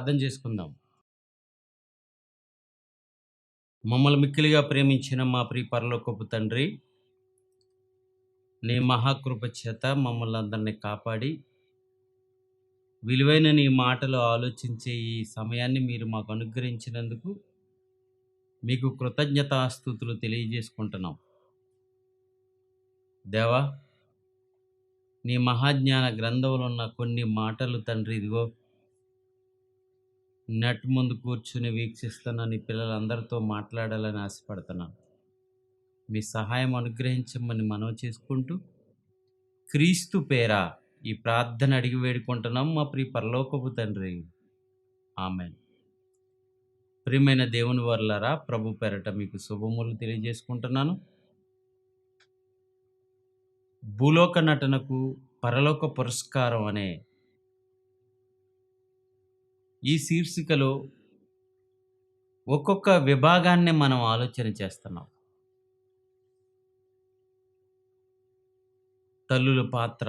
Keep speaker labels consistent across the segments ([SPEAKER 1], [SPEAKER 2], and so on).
[SPEAKER 1] ప్రార్థన చేసుకుందాం. మమ్మల్ని మిక్కిలిగా ప్రేమించిన మా ప్రియ పరలోకపు తండ్రి, నీ మహాకృప చేత మమ్మల్ని అందరినీ కాపాడి, విలువైన నీ మాటలు ఆలోచించే ఈ సమయాన్ని మీరు మాకు అనుగ్రహించినందుకు మీకు కృతజ్ఞతాస్తుతులు తెలియజేసుకుంటున్నాం. దేవా, నీ మహాజ్ఞాన గ్రంథంలో ఉన్న కొన్ని మాటలు తండ్రి, ఇదిగో నెట్ ముందు కూర్చుని వీక్షిస్తున్న నీ పిల్లలందరితో మాట్లాడాలని ఆశపడుతున్నాను. మీ సహాయం అనుగ్రహించమని మనవి చేసుకుంటూ, క్రీస్తు పేర ఈ ప్రార్థన అడిగి వేడుకుంటున్నాం మా ప్రియ పరలోకపు తండ్రి. ఆమేన్. ప్రియమైన దేవుని వర్లారా, ప్రభు పేరట మీకు శుభములు తెలియజేసుకుంటున్నాను. భూలోక నటనకు పరలోక పురస్కారం అనే ఈ శీర్షికలో ఒక్కొక్క విభాగాన్ని మనం ఆలోచన చేస్తున్నాం. తల్లుల పాత్ర,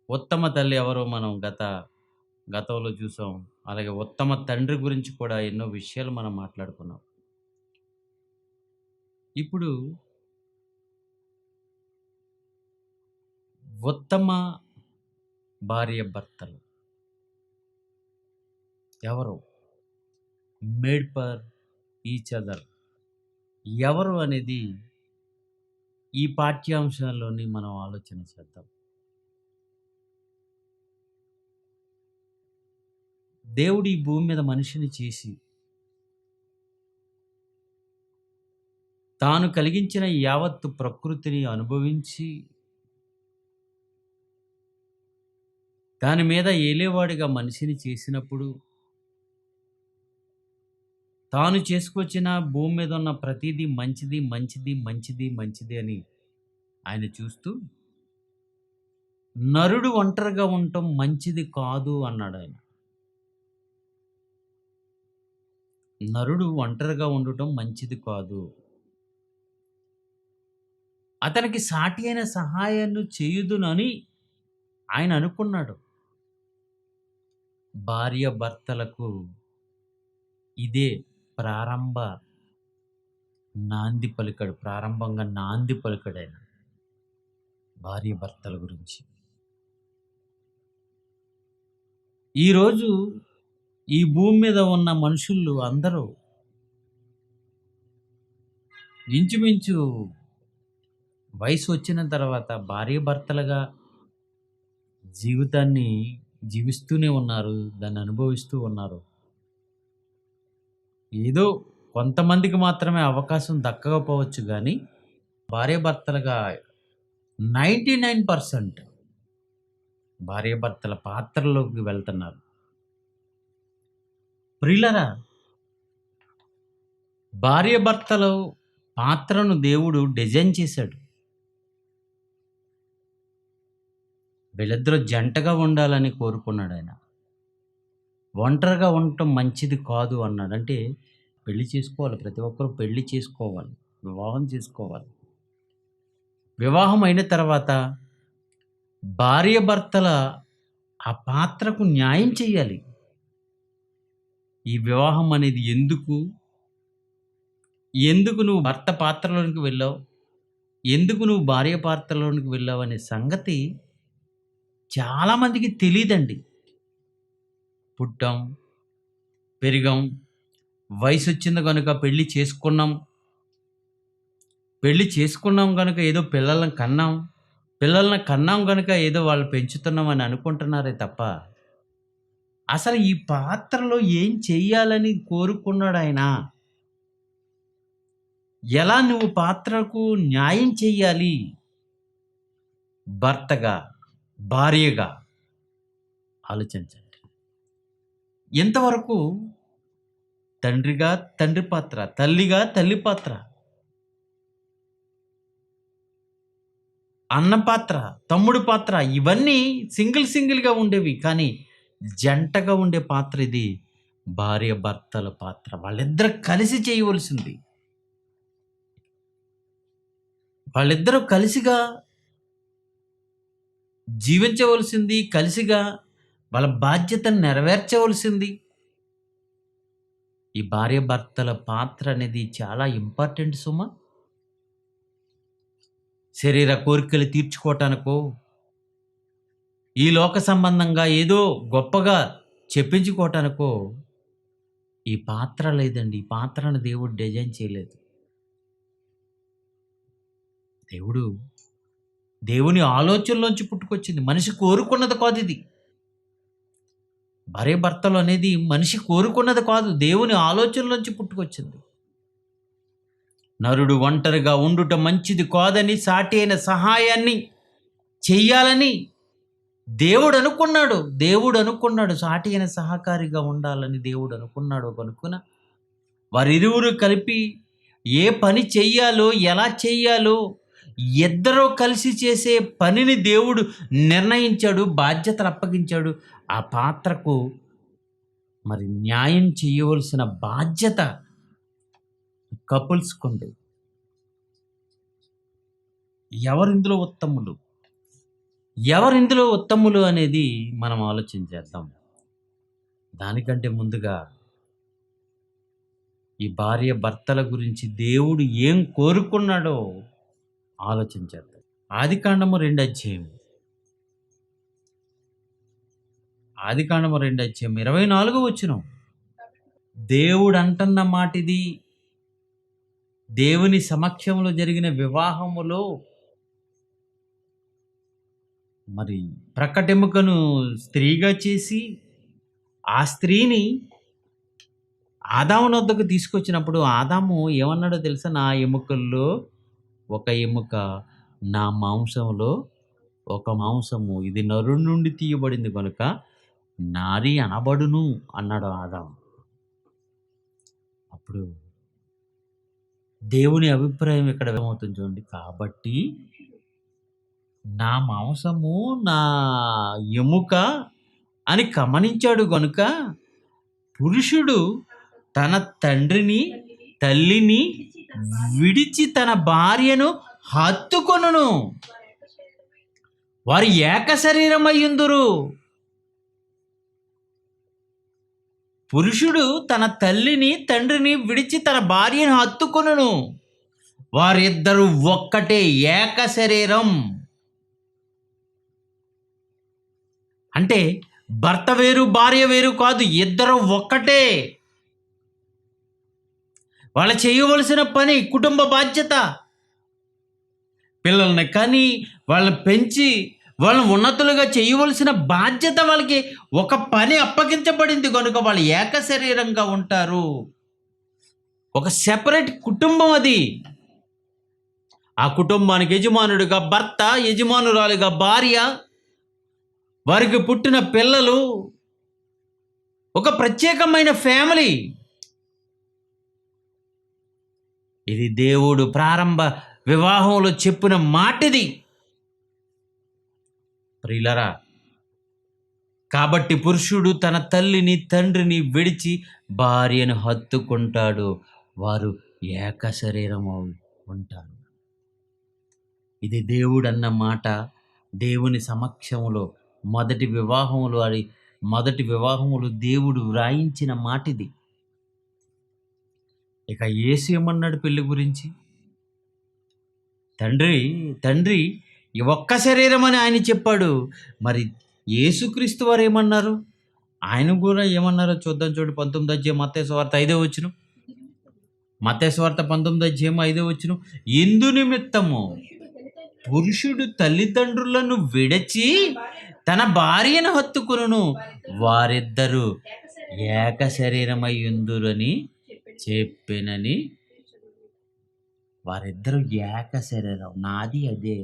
[SPEAKER 1] ఉత్తమ తల్లి ఎవరో మనం గతంలో చూసాం. అలాగే ఉత్తమ తండ్రి గురించి కూడా ఎన్నో విషయాలు మనం మాట్లాడుకున్నాం. ఇప్పుడు ఉత్తమ భార్య భర్తలు ఎవరు? మేడ్ ఫర్ ఈచ్ అదర్ ఎవరు అనేది ఈ పాఠ్యాంశాల్లోని మనం ఆలోచన చేద్దాం. దేవుడు ఈ భూమి మీద మనిషిని చేసి తాను కలిగించిన యావత్తు ప్రకృతిని అనుభవించి దాని మీద ఏలేవాడిగా మనిషిని చేసినప్పుడు తాను చేసుకొచ్చిన భూమి మీద ఉన్న ప్రతిదీ మంచిది మంచిది మంచిది మంచిది అని ఆయన చూస్తూ, నరుడు ఒంటరిగా ఉండటం మంచిది కాదు అన్నాడు ఆయన. నరుడు ఒంటరిగా ఉండటం మంచిది కాదు, అతనికి సాటి అయిన సహాయాన్ని చేయుదునని ఆయన అనుకున్నాడు. భార్య భర్తలకు ఇదే ప్రారంభంగా నాంది పలికాడు ఆయన భార్య భర్తల గురించి. ఈరోజు ఈ భూమి మీద ఉన్న మనుషులు అందరూ ఇంచుమించు వయసు వచ్చిన తర్వాత భార్య భర్తలుగా జీవితాన్ని జీవిస్తూనే ఉన్నారు, దాన్ని అనుభవిస్తూ ఉన్నారు. ఏదో కొంతమందికి మాత్రమే అవకాశం దక్కకపోవచ్చు, కానీ భార్య భర్తలుగా 99% భార్య భర్తల పాత్రలోకి వెళ్తున్నారు. ప్రియులరా, భార్య భర్తల పాత్రను దేవుడు డిజైన్ చేశాడు. వీళ్ళిద్దరూ జంటగా ఉండాలని కోరుకున్నాడు ఆయన. ఒంటరిగా ఉండటం మంచిది కాదు అన్నాడు. అంటే పెళ్లి చేసుకోవాలి, ప్రతి ఒక్కరూ పెళ్లి చేసుకోవాలి, వివాహం చేసుకోవాలి. వివాహం అయిన తర్వాత భార్య భర్తల ఆ పాత్రకు న్యాయం చేయాలి. ఈ వివాహం అనేది ఎందుకు నువ్వు భర్త పాత్రలోనికి వెళ్ళావు, ఎందుకు నువ్వు భార్య పాత్రలోనికి వెళ్ళావు అనే సంగతి చాలామందికి తెలియదండి. పుట్టాం, పెరిగాం, వయసు వచ్చింది కనుక పెళ్ళి చేసుకున్నాం కనుక ఏదో పిల్లల్ని కన్నాం కనుక ఏదో వాళ్ళు పెంచుతున్నాం అని అనుకుంటున్నారే తప్ప, అసలు ఈ పాత్రలో ఏం చెయ్యాలని కోరుకున్నాడు ఆయన. ఎలా నువ్వు పాత్రకు న్యాయం చెయ్యాలి, భర్తగా భార్యగా ఆలోచించండి. ఎంతవరకు తండ్రిగా తండ్రి పాత్ర, తల్లిగా తల్లి పాత్ర, అన్న పాత్ర, తమ్ముడు పాత్ర, ఇవన్నీ సింగిల్గా ఉండేవి. కానీ జంటగా ఉండే పాత్ర ఇది భార్య భర్తల పాత్ర. వాళ్ళిద్దరూ కలిసి చేయవలసింది, వాళ్ళిద్దరూ కలిసిగా జీవించవలసింది, కలిసిగా వాళ్ళ బాధ్యతను నెరవేర్చవలసింది. ఈ భార్యాభర్తల పాత్ర అనేది చాలా ఇంపార్టెంట్ సుమా. శరీర కోరికలు తీర్చుకోవటానికో, ఈ లోక సంబంధంగా ఏదో గొప్పగా చెప్పించుకోవటానికో ఈ పాత్ర లేదండి. ఈ పాత్రను దేవుడు డిజైన్ చేయలేదు. దేవుడు దేవుని ఆలోచనలోంచి పుట్టుకొచ్చింది. మనిషి కోరుకున్నది కాదు ఇది. భార్యాభర్తలు అనేది మనిషి కోరుకున్నది కాదు, దేవుని ఆలోచనలోంచి పుట్టుకొచ్చింది. నరుడు ఒంటరిగా ఉండుట మంచిది కాదని, సాటి అయిన సహాయాన్ని చెయ్యాలని దేవుడు అనుకున్నాడు. సాటి అయిన సహకారిగా ఉండాలని దేవుడు అనుకున్నాడు. కనుక్కున వారిరువురు కలిపి ఏ పని చెయ్యాలో, ఎలా చెయ్యాలో ఇద్దరూ కలిసి చేసే పనిని దేవుడు నిర్ణయించాడు, బాధ్యతలు అప్పగించాడు. ఆ పాత్రకు మరి న్యాయం చేయవలసిన బాధ్యత కపుల్స్కుంది. ఎవరిందులో ఉత్తములు అనేది మనం ఆలోచించేద్దాం. దానికంటే ముందుగా ఈ భార్య భర్తల గురించి దేవుడు ఏం కోరుకున్నాడో ఆలోచించేద్దాం. ఆదికాండము 2 అధ్యాయం 24 వచనం. దేవుడు అంటున్న మాట ఇది. దేవుని సమక్షంలో జరిగిన వివాహములో మరి ప్రక్కటెముకను స్త్రీగా చేసి ఆ స్త్రీని ఆదాము వద్దకు తీసుకొచ్చినప్పుడు ఆదాము ఏమన్నాడో తెలుసా? నా ఎముకల్లో ఒక ఎముక, నా మాంసంలో ఒక మాంసము, ఇది నరుడి నుండి తీయబడింది కనుక నారి అనబడును అన్నాడు ఆదాము. అప్పుడు దేవుని అభిప్రాయం ఇక్కడ ఏమవుతుంది చూడండి. కాబట్టి నా మాంసము, నా ఎముక అని గమనించాడు గనుక పురుషుడు తన తండ్రిని తల్లిని విడిచి తన భార్యను హత్తుకొనును, వారు ఏక శరీరమయ్యుందురు. పురుషుడు తన తల్లిని తండ్రిని విడిచి తన భార్యను హత్తుకొనును, వారిద్దరూ ఒక్కటే, ఏక శరీరం. అంటే భర్త వేరు భార్య వేరు కాదు, ఇద్దరు ఒక్కటే. వాళ్ళు చేయవలసిన పని కుటుంబ బాధ్యత. పిల్లల్ని కని వాళ్ళని పెంచి వాళ్ళని ఉన్నతులుగా చేయవలసిన బాధ్యత వాళ్ళకి ఒక పని అప్పగించబడింది కనుక వాళ్ళు ఏక శరీరంగా ఉంటారు. ఒక సెపరేట్ కుటుంబం అది. ఆ కుటుంబానికి యజమానుడిగా భర్త, యజమానురాలుగా భార్య, వారికి పుట్టిన పిల్లలు, ఒక ప్రత్యేకమైన ఫ్యామిలీ. ఇది దేవుడు ప్రారంభ వివాహంలో చెప్పిన మాటిది ప్రియులరా. కాబట్టి పురుషుడు తన తల్లిని తండ్రిని విడిచి భార్యను హత్తుకుంటాడు, వారు ఏక శరీరము ఉంటారు. ఇది దేవుడు అన్న మాట. దేవుని సమక్షంలో మొదటి వివాహములో దేవుడు వ్రాయించిన మాటిది. ఇక యేసు ఏమన్నాడు పెళ్లి గురించి? తండ్రి ఈ ఒక్క శరీరం అని ఆయన చెప్పాడు. మరి యేసుక్రీస్తు వారు ఏమన్నారు? ఆయన కూడా ఏమన్నారో చూద్దాం. చూడు 19వ అధ్యాయం మత్తయి సువార్త 5వ వచనం. మత్తయి సువార్త 19వ అధ్యాయం 5వ వచనం. ఎందు నిమిత్తము పురుషుడు తల్లిదండ్రులను విడచి తన భార్యను హత్తుకొనును, వారిద్దరూ ఏక శరీరమై ఉందురని చెప్పెనని. వారిద్దరూ ఏక శరీరం, నాది అదే.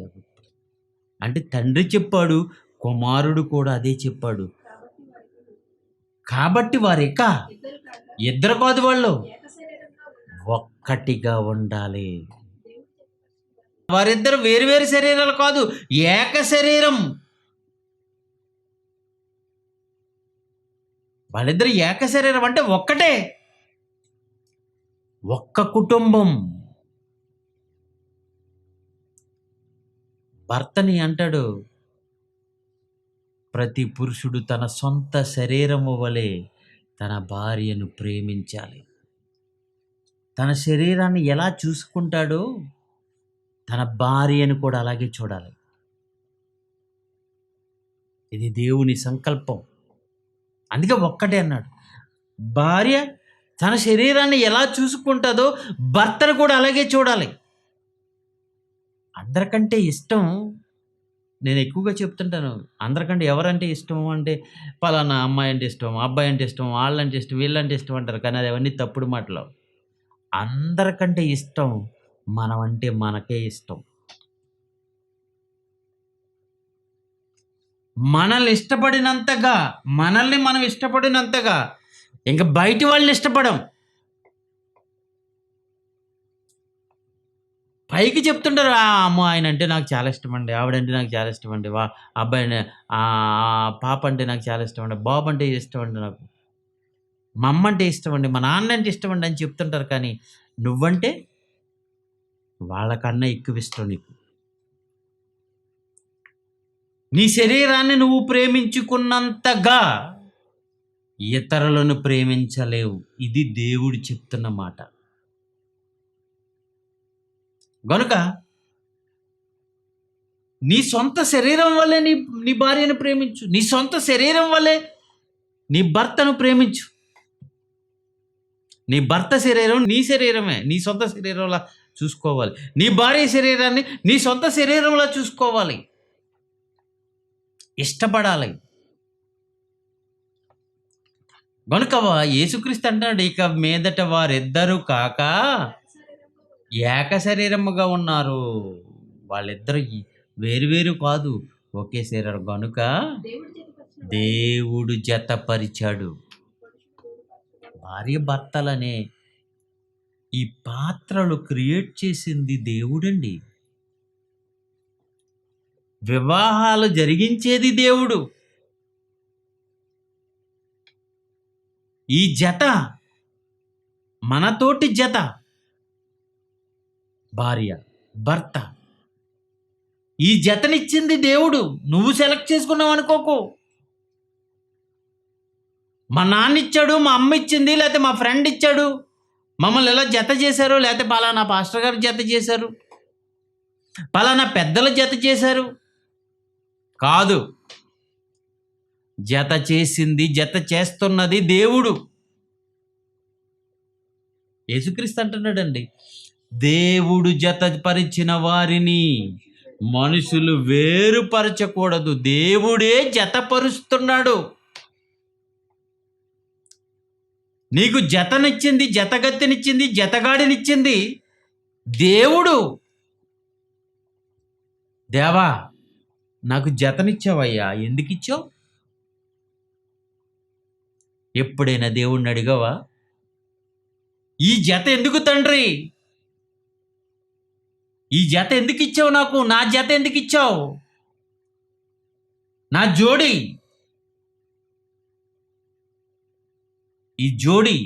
[SPEAKER 1] అంటే తండ్రి చెప్పాడు, కుమారుడు కూడా అదే చెప్పాడు. కాబట్టి వారిక ఇద్దరు కాదు, వాళ్ళు ఒక్కటిగా ఉండాలి. వారిద్దరు వేరు శరీరాలు కాదు, ఏక శరీరం. వాళ్ళిద్దరు ఏక శరీరం అంటే ఒక్కటే, ఒక్క కుటుంబం. భర్తని అంటాడు, ప్రతి పురుషుడు తన సొంత శరీరము వలె తన భార్యను ప్రేమించాలి. తన శరీరాన్ని ఎలా చూసుకుంటాడో తన భార్యను కూడా అలాగే చూడాలి. ఇది దేవుని సంకల్పం. అందుకే ఒక్కటే అన్నాడు, భార్య తన శరీరాన్ని ఎలా చూసుకుంటుందో భర్తను కూడా అలాగే చూడాలి. అందరికంటే ఇష్టం, నేను ఎక్కువగా చెప్తుంటాను, అందరికంటే ఎవరంటే ఇష్టం అంటే పలానా అమ్మాయి అంటే ఇష్టం, అబ్బాయి అంటే ఇష్టం, వాళ్ళంటే ఇష్టం, వీళ్ళంటే ఇష్టం అంటారు. కానీ అది అవన్నీ తప్పుడు మాటలు. అందరికంటే ఇష్టం మనమంటే మనకే ఇష్టం. మనల్ని మనం ఇష్టపడినంతగా ఇంకా బయటి వాళ్ళని ఇష్టపడం. పైకి చెప్తుంటారు, అమ్మో ఆయన అంటే నాకు చాలా ఇష్టం అండి, ఆవిడంటే నాకు చాలా ఇష్టం అండి, అబ్బాయి పాప అంటే నాకు చాలా ఇష్టం అండి, బాబు అంటే ఇష్టం అండి, నాకు మా అమ్మ అంటే ఇష్టం అండి, మా నాన్న అంటే ఇష్టం అండి అని చెప్తుంటారు. కానీ నువ్వంటే వాళ్ళకన్నా ఎక్కువ ఇష్టం నీకు. నీ శరీరాన్ని నువ్వు ప్రేమించుకున్నంతగా ఇతరులను ప్రేమించలేవు. ఇది దేవుడు చెప్తున్న మాట. గనుక నీ సొంత శరీరం వల్లే నీ భార్యను ప్రేమించు. నీ సొంత శరీరం వల్లే నీ భర్తను ప్రేమించు. నీ భర్త శరీరం నీ శరీరమే, నీ సొంత శరీరంలా చూసుకోవాలి. నీ భార్య శరీరాన్ని నీ సొంత శరీరంలా చూసుకోవాలి. ఇష్టపడాలి. గనుక యేసుక్రీస్తు అంటాడు, ఇక మీదట వారిద్దరూ కాక ఏక శరీరముగా ఉన్నారు. వాళ్ళిద్దరు వేరువేరు కాదు, ఒకే శరీరం. గనుక దేవుడు జతపరిచాడు. భార్య భర్తలనే ఈ పాత్రలు క్రియేట్ చేసింది దేవుడండి. వివాహాలు జరిగించేది దేవుడు. ఈ జత, మనతోటి జత, భార్య భర్త, ఈ జతనిచ్చింది దేవుడు. నువ్వు సెలెక్ట్ చేసుకున్నావు అనుకోకు. మా నాన్న ఇచ్చాడు, మా అమ్మ ఇచ్చింది, లేకపోతే మా ఫ్రెండ్ ఇచ్చాడు, మమ్మల్ని ఎలా జత చేశారు, లేకపోతే పలానా పాస్టర్ గారు జత చేశారు, పలానా పెద్దల జత చేశారు కాదు. జత చేసింది, జత చేస్తున్నది దేవుడు. యేసుక్రీస్తు అంటున్నాడండి, దేవుడు జతపరిచిన వారిని మనుషులు వేరుపరచకూడదు. దేవుడే జతపరుస్తున్నాడు. నీకు జతనిచ్చింది, జతగత్తెనిచ్చింది, జతగాడినిచ్చింది దేవుడు. దేవా, నాకు జతనిచ్చావయ్యా, ఎందుకు ఇచ్చావు? ఎప్పుడైనా దేవుణ్ణి అడిగావా, ఈ జత ఎందుకు తండ్రి, ఈ జత ఎందుకు ఇచ్చావు నాకు, నా జత ఎందుకు ఇచ్చావు, నా జోడి, ఈ జోడి,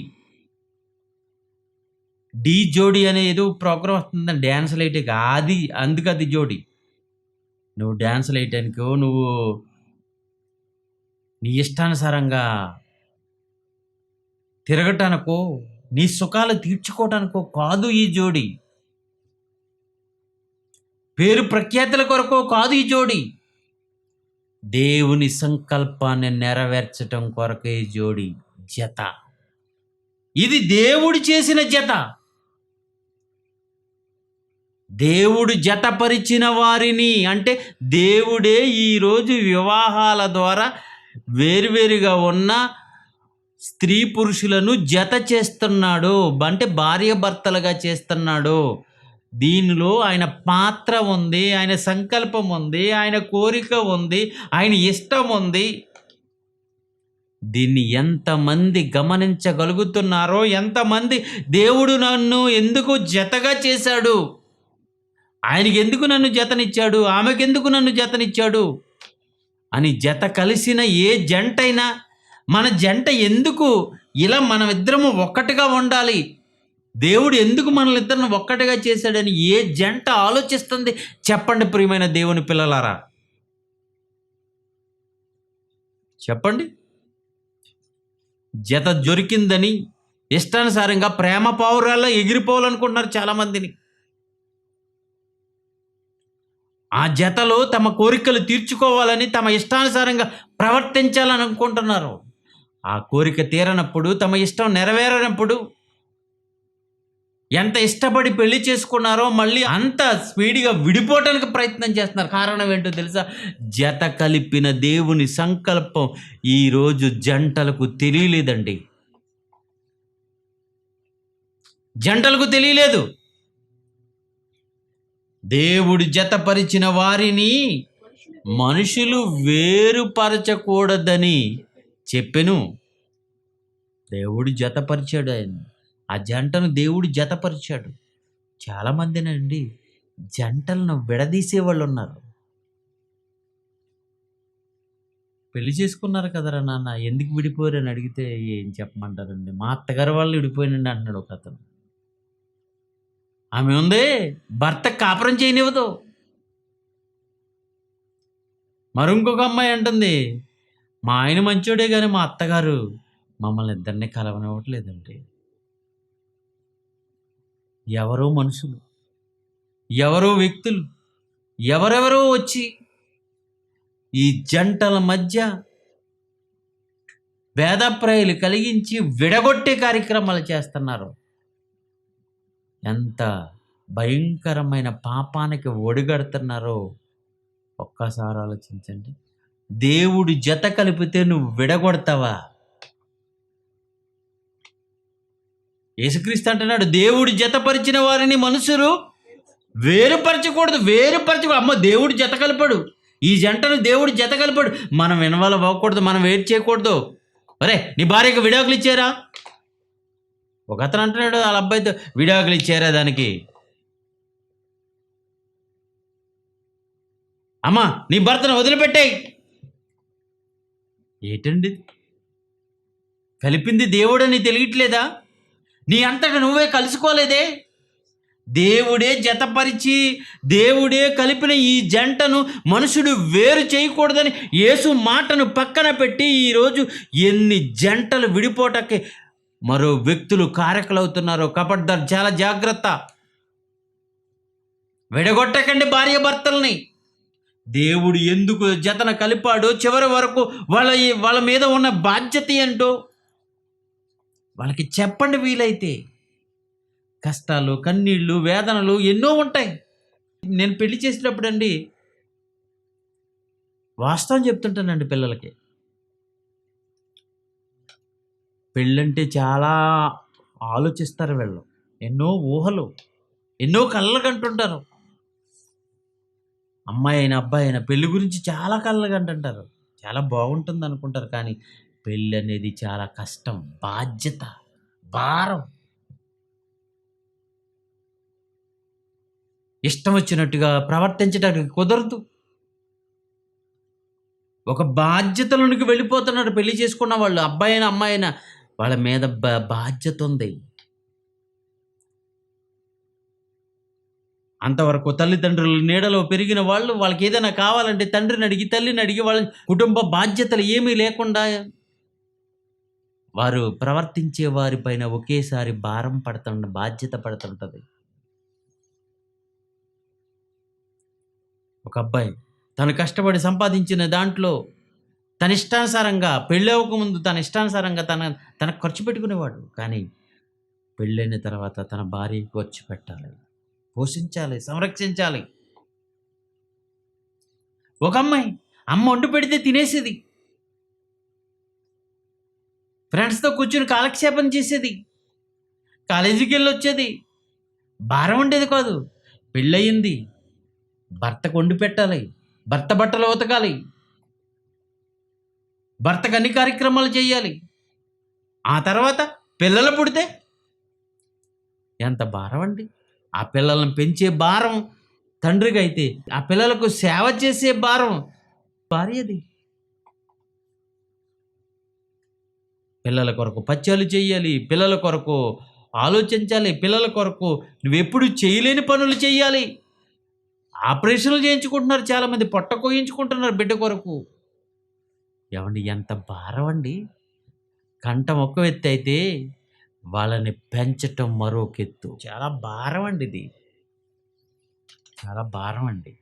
[SPEAKER 1] డి జోడి అనే ఏదో ప్రోగ్రామ్ వస్తుందని డ్యాన్సులు వేయటానికి, అది అందుకు అది జోడి. నువ్వు డ్యాన్సులు వేయటానికో, నువ్వు నీ ఇష్టానుసారంగా తిరగటానికో, నీ సుఖాలు తీర్చుకోవటానికో కాదు ఈ జోడి. పేరు ప్రఖ్యాతుల కొరకో కాదు ఈ జోడి. దేవుని సంకల్పాన్ని నెరవేర్చటం కొరకే ఈ జోడి, జత. ఇది దేవుడు చేసిన జత. దేవుడు జతపరిచిన వారిని అంటే దేవుడే ఈరోజు వివాహాల ద్వారా వేరువేరుగా ఉన్న స్త్రీ పురుషులను జత చేస్తున్నాడు. అంటే భార్య భర్తలుగా చేస్తున్నాడు. దీనిలో ఆయన పాత్ర ఉంది, ఆయన సంకల్పం ఉంది, ఆయన కోరిక ఉంది, ఆయన ఇష్టం ఉంది. దీన్ని ఎంతమంది గమనించగలుగుతున్నారో, ఎంతమంది దేవుడు నన్ను ఎందుకు జతగా చేశాడు, ఆయనకి ఎందుకు నన్ను జతనిచ్చాడు, ఆమెకెందుకు నన్ను జతనిచ్చాడు అని జత కలిసిన ఏ జంటైనా, మన జంట ఎందుకు ఇలా మనమిద్దరము ఒక్కటిగా ఉండాలి, దేవుడు ఎందుకు మనల్ని ఇద్దరిని ఒక్కటిగా చేశాడని ఏ జంట ఆలోచిస్తుంది చెప్పండి ప్రియమైన దేవుని పిల్లలారా. చెప్పండి. జత దొరికిందని ఇష్టానుసారంగా ప్రేమ పావురాల్లో ఎగిరిపోవాలనుకుంటున్నారు చాలామందిని. ఆ జతలో తమ కోరికలు తీర్చుకోవాలని తమ ఇష్టానుసారంగా ప్రవర్తించాలని అనుకుంటున్నారు. ఆ కోరిక తీరనప్పుడు, తమ ఇష్టం నెరవేరనప్పుడు ఎంత ఇష్టపడి పెళ్లి చేసుకున్నారో మళ్ళీ అంత స్పీడ్‌గా విడిపోవటానికి ప్రయత్నం చేస్తున్నారు. కారణం ఏంటో తెలుసా? జత కలిపిన దేవుని సంకల్పం ఈరోజు జంటలకు తెలియలేదండి. జంటలకు తెలియలేదు. దేవుడు జతపరిచిన వారిని మనుషులు వేరుపరచకూడదని చెప్పెను. దేవుడు జతపరిచాడు ఆయన్ని. ఆ జంటను దేవుడు జతపరిచాడు. చాలామందినండి జంటలను విడదీసేవాళ్ళు ఉన్నారు. పెళ్లి చేసుకున్నారు కదరా నాన్న, ఎందుకు విడిపోయారని అడిగితే ఏం చెప్పమంటారండి, మా అత్తగారు వాళ్ళు విడిపోయినండి అంటున్నాడు ఒక అతను. ఆమె ఉంది, భర్త కాపురం చేయనివ్వదు. మరి ఇంకొక అమ్మాయి అంటుంది, మా ఆయన మంచోడే కానీ మా అత్తగారు మమ్మల్ని ఇద్దరిని కలవనివ్వట్లేదండి. ఎవరో మనుషులు, ఎవరో వ్యక్తులు, ఎవరెవరో వచ్చి ఈ జంటల మధ్య భేదప్రాయాలు కలిగించి విడగొట్టే కార్యక్రమాలు చేస్తున్నారు. ఎంత భయంకరమైన పాపానికి ఒడిగడుతున్నారో ఒక్కసారి ఆలోచించండి. దేవుడు జత కలిపితే నువ్వు విడగొడతావా? యేసుక్రీస్తు అంటున్నాడు, దేవుడు జతపరిచిన వారిని మనుషులు వేరుపరచకూడదు. అమ్మ, దేవుడు జత కలిపాడు, ఈ జంటను దేవుడు జత కలిపాడు, మనం ఇన్వాల్వ్ అవ్వకూడదు, మనం వెయిట్ చేయకూడదు. అరే, నీ భార్యకు విడాకులు ఇచ్చారా? ఒక అతను అంటున్నాడు వాళ్ళ అబ్బాయితో, విడాకులు ఇచ్చారా దానికి? అమ్మా, నీ భర్తను వదిలిపెట్టాయి. ఏంటండి కలిపింది దేవుడని తెలియట్లేదా? నీ అంతటా నువ్వే కలుసుకోలేదే. దేవుడే జతపరిచి దేవుడే కలిపిన ఈ జంటను మనుషుడు వేరు చేయకూడదని యేసు మాటను పక్కన పెట్టి ఈరోజు ఎన్ని జంటలు విడిపోటకి మరో వ్యక్తులు కారకులవుతున్నారో. కబడ్దార్, చాలా జాగ్రత్త. విడగొట్టకండి భార్య భర్తల్ని. దేవుడు ఎందుకు జతన కలిపాడో చివరి వరకు వాళ్ళ మీద ఉన్న బాధ్యత ఏంటో వాళ్ళకి చెప్పండి. వీలైతే కష్టాలు, కన్నీళ్ళు, వేదనలు ఎన్నో ఉంటాయి. నేను పెళ్లి చేసేటప్పుడు అండి వాస్తవం చెప్తుంటానండి పిల్లలకి. పెళ్ళంటే చాలా ఆలోచిస్తారు వీళ్ళు, ఎన్నో ఊహలు, ఎన్నో కళ్ళలు కంటుంటారు. అమ్మాయి అయినా అబ్బాయి అయినా పెళ్లి గురించి చాలా కళ్ళలు కంటుంటారు. చాలా బాగుంటుంది అనుకుంటారు, కానీ పెళ్ళి అనేది చాలా కష్టం, బాధ్యత, భారం. ఇష్టం వచ్చినట్టుగా ప్రవర్తించడానికి కుదరదు. ఒక బాధ్యతలోనికి వెళ్ళిపోతున్నారు పెళ్లి చేసుకున్న వాళ్ళు. అబ్బాయి అయినా అమ్మాయి అయినా వాళ్ళ మీద బాధ్యత ఉంది. అంతవరకు తల్లిదండ్రుల నీడలో పెరిగిన వాళ్ళు వాళ్ళకి ఏదైనా కావాలంటే తండ్రిని అడిగి, తల్లిని అడిగి, వాళ్ళ కుటుంబ బాధ్యతలు ఏమీ లేకుండా వారు ప్రవర్తించే వారిపైన ఒకేసారి భారం బాధ్యత పడుతుంటుంది. ఒక అబ్బాయి తను కష్టపడి సంపాదించిన దాంట్లో తన ఇష్టానుసారంగా, పెళ్ళి అవ్వకముందు తన ఇష్టానుసారంగా తన ఖర్చు పెట్టుకునేవాడు. కానీ పెళ్ళైన తర్వాత తన భార్యకు ఖర్చు పెట్టాలి, పోషించాలి, సంరక్షించాలి. ఒక అమ్మాయి అమ్మ వండి పెడితే తినేసేది, ఫ్రెండ్స్తో కూర్చుని కాలక్షేపం చేసేది, కాలేజీకి వెళ్ళి వచ్చేది, భారం ఉండేది కాదు. పెళ్ళయింది, భర్తకు వండి పెట్టాలి, భర్త బట్టలు ఉతకాలి, భర్తకు అన్ని కార్యక్రమాలు చేయాలి. ఆ తర్వాత పిల్లలు పుడితే ఎంత భారం అండి. ఆ పిల్లలను పెంచే భారం తండ్రికి అయితే, ఆ పిల్లలకు సేవ చేసే భారం భార్యది. పిల్లల కొరకు పత్యాలు చేయాలి, పిల్లల కొరకు ఆలోచించాలి, పిల్లల కొరకు నువ్వెప్పుడు చేయలేని పనులు చేయాలి. ఆపరేషన్లు చేయించుకుంటున్నారు చాలామంది, పొట్ట కోయించుకుంటున్నారు బిడ్డ కొరకు. ఏవండి ఎంత భారం అండి. కంఠం ఒక ఎత్తు అయితే వాళ్ళని పెంచటం మరొక ఎత్తు. చాలా భారం అండి ఇది. చాలా భారం అండి.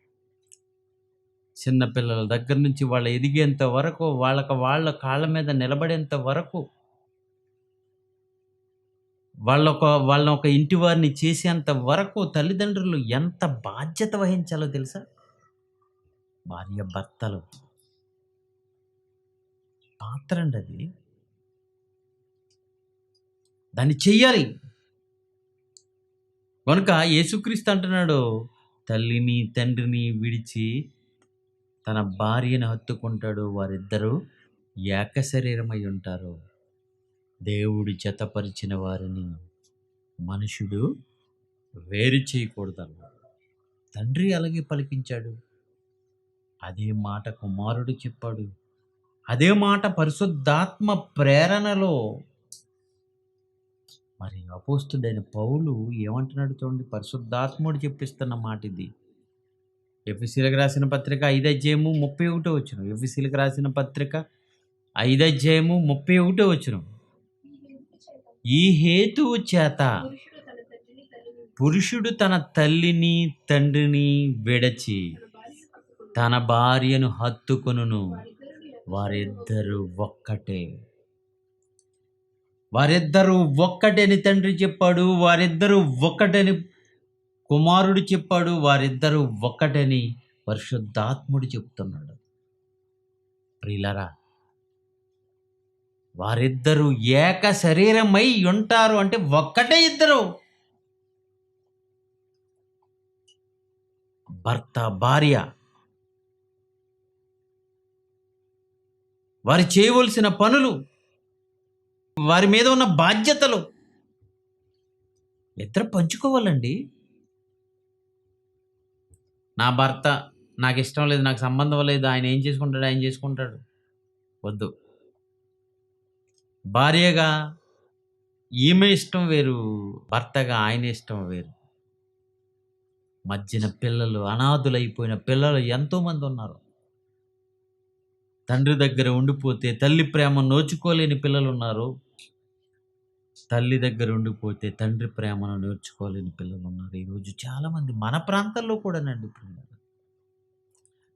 [SPEAKER 1] చిన్న పిల్లల దగ్గర నుంచి వాళ్ళు ఎదిగేంత వరకు, వాళ్ళ కాళ్ళ మీద నిలబడేంత వరకు, వాళ్ళనొక ఇంటి వారిని చేసేంత వరకు తల్లిదండ్రులు ఎంత బాధ్యత వహించాలో తెలుసా? భార్యాభర్తలు పాత్ర అండి అది. దాన్ని చెయ్యాలి. కనుక యేసుక్రీస్తు అంటున్నాడు, తల్లిని తండ్రిని విడిచి తన భార్యను హత్తుకుంటాడు, వారిద్దరూ ఏక శరీరమై ఉంటారు. దేవుడు జతపరిచిన వారిని మనుషుడు వేరు చేయకూడదన్నాడు. తండ్రి అలాగే పలికించాడు. అదే మాట కుమారుడు చెప్పాడు. అదే మాట పరిశుద్ధాత్మ ప్రేరణలో మరి అపోస్తుడైన పౌలు ఏమంటున్నాడు చూడండి. పరిశుద్ధాత్ముడు చెప్పిస్తున్న మాట ఇది. ఎఫెసీయులకు రాసిన పత్రిక 5:31 ఎఫెసీయులకు రాసిన పత్రిక 5:31 ఈ హేతువు చేత పురుషుడు తన తల్లిని తండ్రిని విడచి తన భార్యను హత్తుకొనును, వారిద్దరూ ఒక్కటే. వారిద్దరూ ఒక్కటని తండ్రి చెప్పాడు. వారిద్దరూ ఒక్కటని కుమారుడు చెప్పాడు. వారిద్దరూ ఒక్కటని పరిశుద్ధాత్ముడు చెప్తున్నాడు. ప్రియులారా, వారిద్దరూ ఏక శరీరమై ఉంటారు అంటే ఒక్కటే ఇద్దరు. భర్త భార్య వారు చేయవలసిన పనులు, వారి మీద ఉన్న బాధ్యతలు ఇద్దరు పంచుకోవాలండి. నా భర్త నాకు ఇష్టం లేదు, నాకు సంబంధం లేదు, ఆయన ఏం చేసుకుంటాడు ఆయన చేసుకుంటాడు వద్దు. భార్యగా ఈమె ఇష్టం వేరు, భర్తగా ఆయన ఇష్టం వేరు. మధ్యన పిల్లలు, అనాథులైపోయిన పిల్లలు ఎంతోమంది ఉన్నారు. తండ్రి దగ్గర ఉండిపోతే తల్లి ప్రేమ నోచుకోలేని పిల్లలు ఉన్నారు. తల్లి దగ్గర ఉండిపోతే తండ్రి ప్రేమను నేర్చుకోలేని పిల్లలు ఉన్నారు. ఈరోజు చాలామంది మన ప్రాంతాల్లో కూడానండి.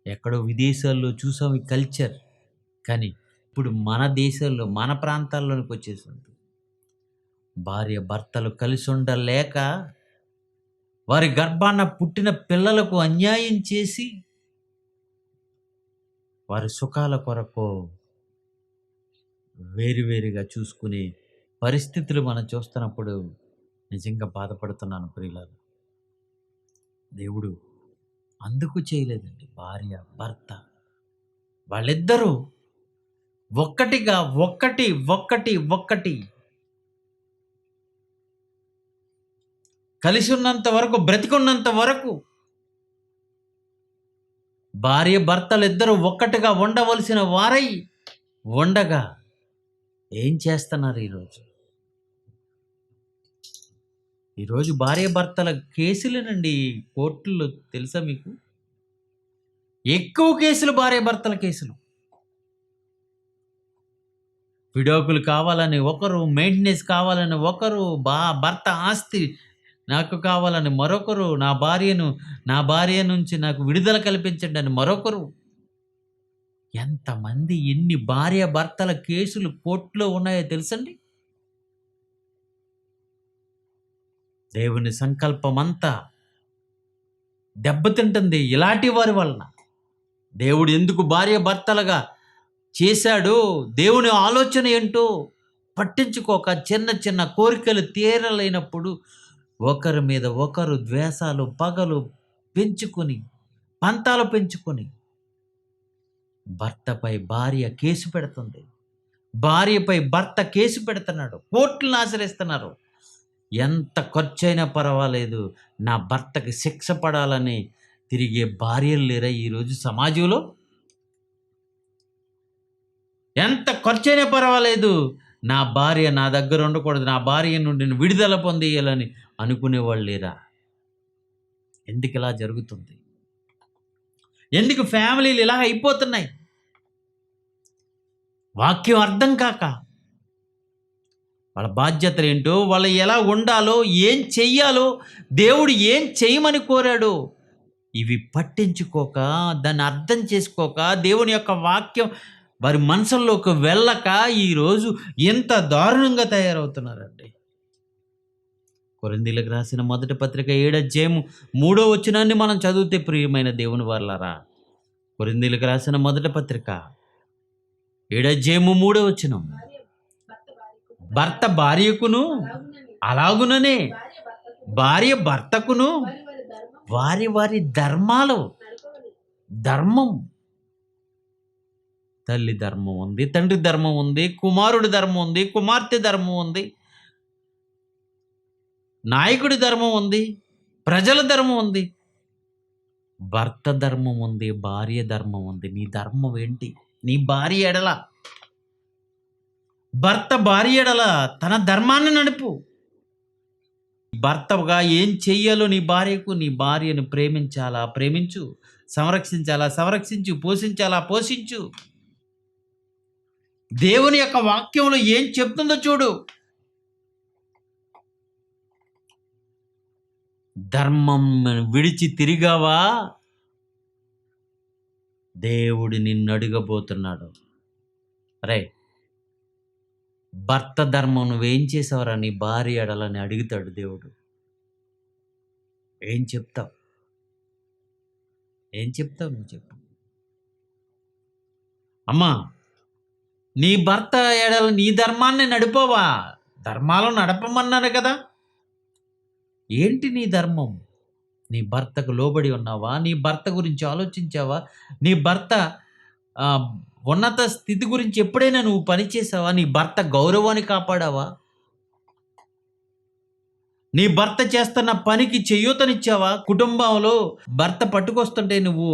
[SPEAKER 1] ఎక్కడో విదేశాల్లో చూసాం ఈ కల్చర్, కానీ ఇప్పుడు మన దేశాల్లో మన ప్రాంతాల్లోనికి వచ్చేసింది. భార్య భర్తలు కలిసి ఉండలేక వారి గర్భాన పుట్టిన పిల్లలకు అన్యాయం చేసి వారి సుఖాల కొరకు వేరువేరుగా చూసుకునే పరిస్థితులు మనం చూస్తున్నప్పుడు నిజంగా బాధపడుతున్నాను ప్రియులారా. దేవుడు అందుకు చేయలేదండి. భార్య భర్త వాళ్ళిద్దరూ ఒక్కటిగా ఒక్కటి కలిసి ఉన్నంత వరకు, బ్రతికున్నంత వరకు భార్య భర్తలు ఇద్దరు ఒక్కటిగా ఉండవలసిన వారై ఉండగా ఏం చేస్తున్నారు ఈరోజు భార్య భర్తల కేసులేనండి కోర్టుల్లో. తెలుసా మీకు? ఎక్కువ కేసులు భార్య భర్తల కేసులు. విడాకులు కావాలని ఒకరు, మెయింటెనెన్స్ కావాలని ఒకరు, భర్త ఆస్తి నాకు కావాలని మరొకరు, నా భార్య నుంచి నాకు విడుదల కల్పించండి అని మరొకరు. ఎంతమంది, ఎన్ని భార్య భర్తల కేసులు కోర్టులో ఉన్నాయో తెలుసండి. దేవుని సంకల్పం అంతా దెబ్బతింటుంది ఇలాంటి వారి వలన. దేవుడు ఎందుకు భార్య భర్తలుగా చేశాడు, దేవుని ఆలోచన ఏంటో పట్టించుకోక చిన్న చిన్న కోరికలు తీరలేనప్పుడు ఒకరి మీద ఒకరు ద్వేషాలు, పగలు పెంచుకొని, పంతాలు పెంచుకొని భర్తపై భార్య కేసు పెడుతుంది, భార్యపై భర్త కేసు పెడుతున్నాడు, కోర్టులను ఆశ్రయిస్తున్నారు. ఎంత ఖర్చైనా పర్వాలేదు, నా భర్తకి శిక్ష పడాలని తిరిగే భార్యలు లేరా ఈరోజు సమాజంలో? ఎంత ఖర్చైనా పర్వాలేదు, నా భార్య నా దగ్గర ఉండకూడదు, నా భార్య నుండి విడుదల పొందేయాలని అనుకునేవాళ్ళు లేరా? ఎందుకు ఇలా జరుగుతుంది? ఎందుకు ఫ్యామిలీలు ఇలా అయిపోతున్నాయి? వాక్యం అర్థం కాక వాళ్ళ బాధ్యతలు ఏంటో, వాళ్ళు ఎలా ఉండాలో, ఏం చెయ్యాలో, దేవుడు ఏం చేయమని కోరాడో ఇవి పట్టించుకోక, దాన్ని అర్థం చేసుకోక, దేవుని యొక్క వాక్యం వారి మనసుల్లోకి వెళ్ళక ఈరోజు ఎంత దారుణంగా తయారవుతున్నారండి. కొరింథీయులకు రాసిన మొదటి పత్రిక 7వ అధ్యాయము 3వ వచనాన్ని మనం చదివితే ప్రియమైన దేవుని వారలారా, కొరింథీయులకు రాసిన మొదటి పత్రిక 7వ అధ్యాయము 3వ వచనం, భర్త భార్యకును అలాగుననే భార్య భర్తకును వారి వారి ధర్మాలు, ధర్మం, తల్లి ధర్మం ఉంది, తండ్రి ధర్మం ఉంది, కుమారుడి ధర్మం ఉంది, కుమార్తె ధర్మం ఉంది, నాయకుడి ధర్మం ఉంది, ప్రజల ధర్మం ఉంది, భర్త ధర్మం ఉంది, భార్య ధర్మం ఉంది. నీ ధర్మం ఏంటి? నీ భార్య ఎడల, భర్త భార్య ఎడల తన ధర్మాన్ని నడుపు. భర్తగా ఏం చెయ్యాలో నీ భార్యకు, నీ భార్యను ప్రేమించాలా ప్రేమించు, సంరక్షించాలా సంరక్షించు, పోషించాలా పోషించు. దేవుని యొక్క వాక్యంలో ఏం చెప్తుందో చూడు. ధర్మం విడిచి తిరిగావా, దేవుడు నిన్ను అడగబోతున్నాడు. రే, భర్త ధర్మం నువ్వేం చేసావురా నీ భార్య ఎడలని అడుగుతాడు దేవుడు. ఏం చెప్తావు? ఏం చెప్తావు నువ్వు చెప్పు. అమ్మా, నీ భర్త ఎడల నీ ధర్మాన్ని నడిపోవా? ధర్మాలు నడపమన్నారు కదా. ఏంటి నీ ధర్మం? నీ భర్తకు లోబడి ఉన్నావా? నీ భర్త గురించి ఆలోచించావా? నీ భర్త ఉన్నత స్థితి గురించి ఎప్పుడైనా నువ్వు పనిచేసావా? నీ భర్త గౌరవాన్ని కాపాడావా? నీ భర్త చేస్తున్న పనికి చేయూతనిచ్చావా? కుటుంబంలో భర్త పట్టుకొస్తుంటే నువ్వు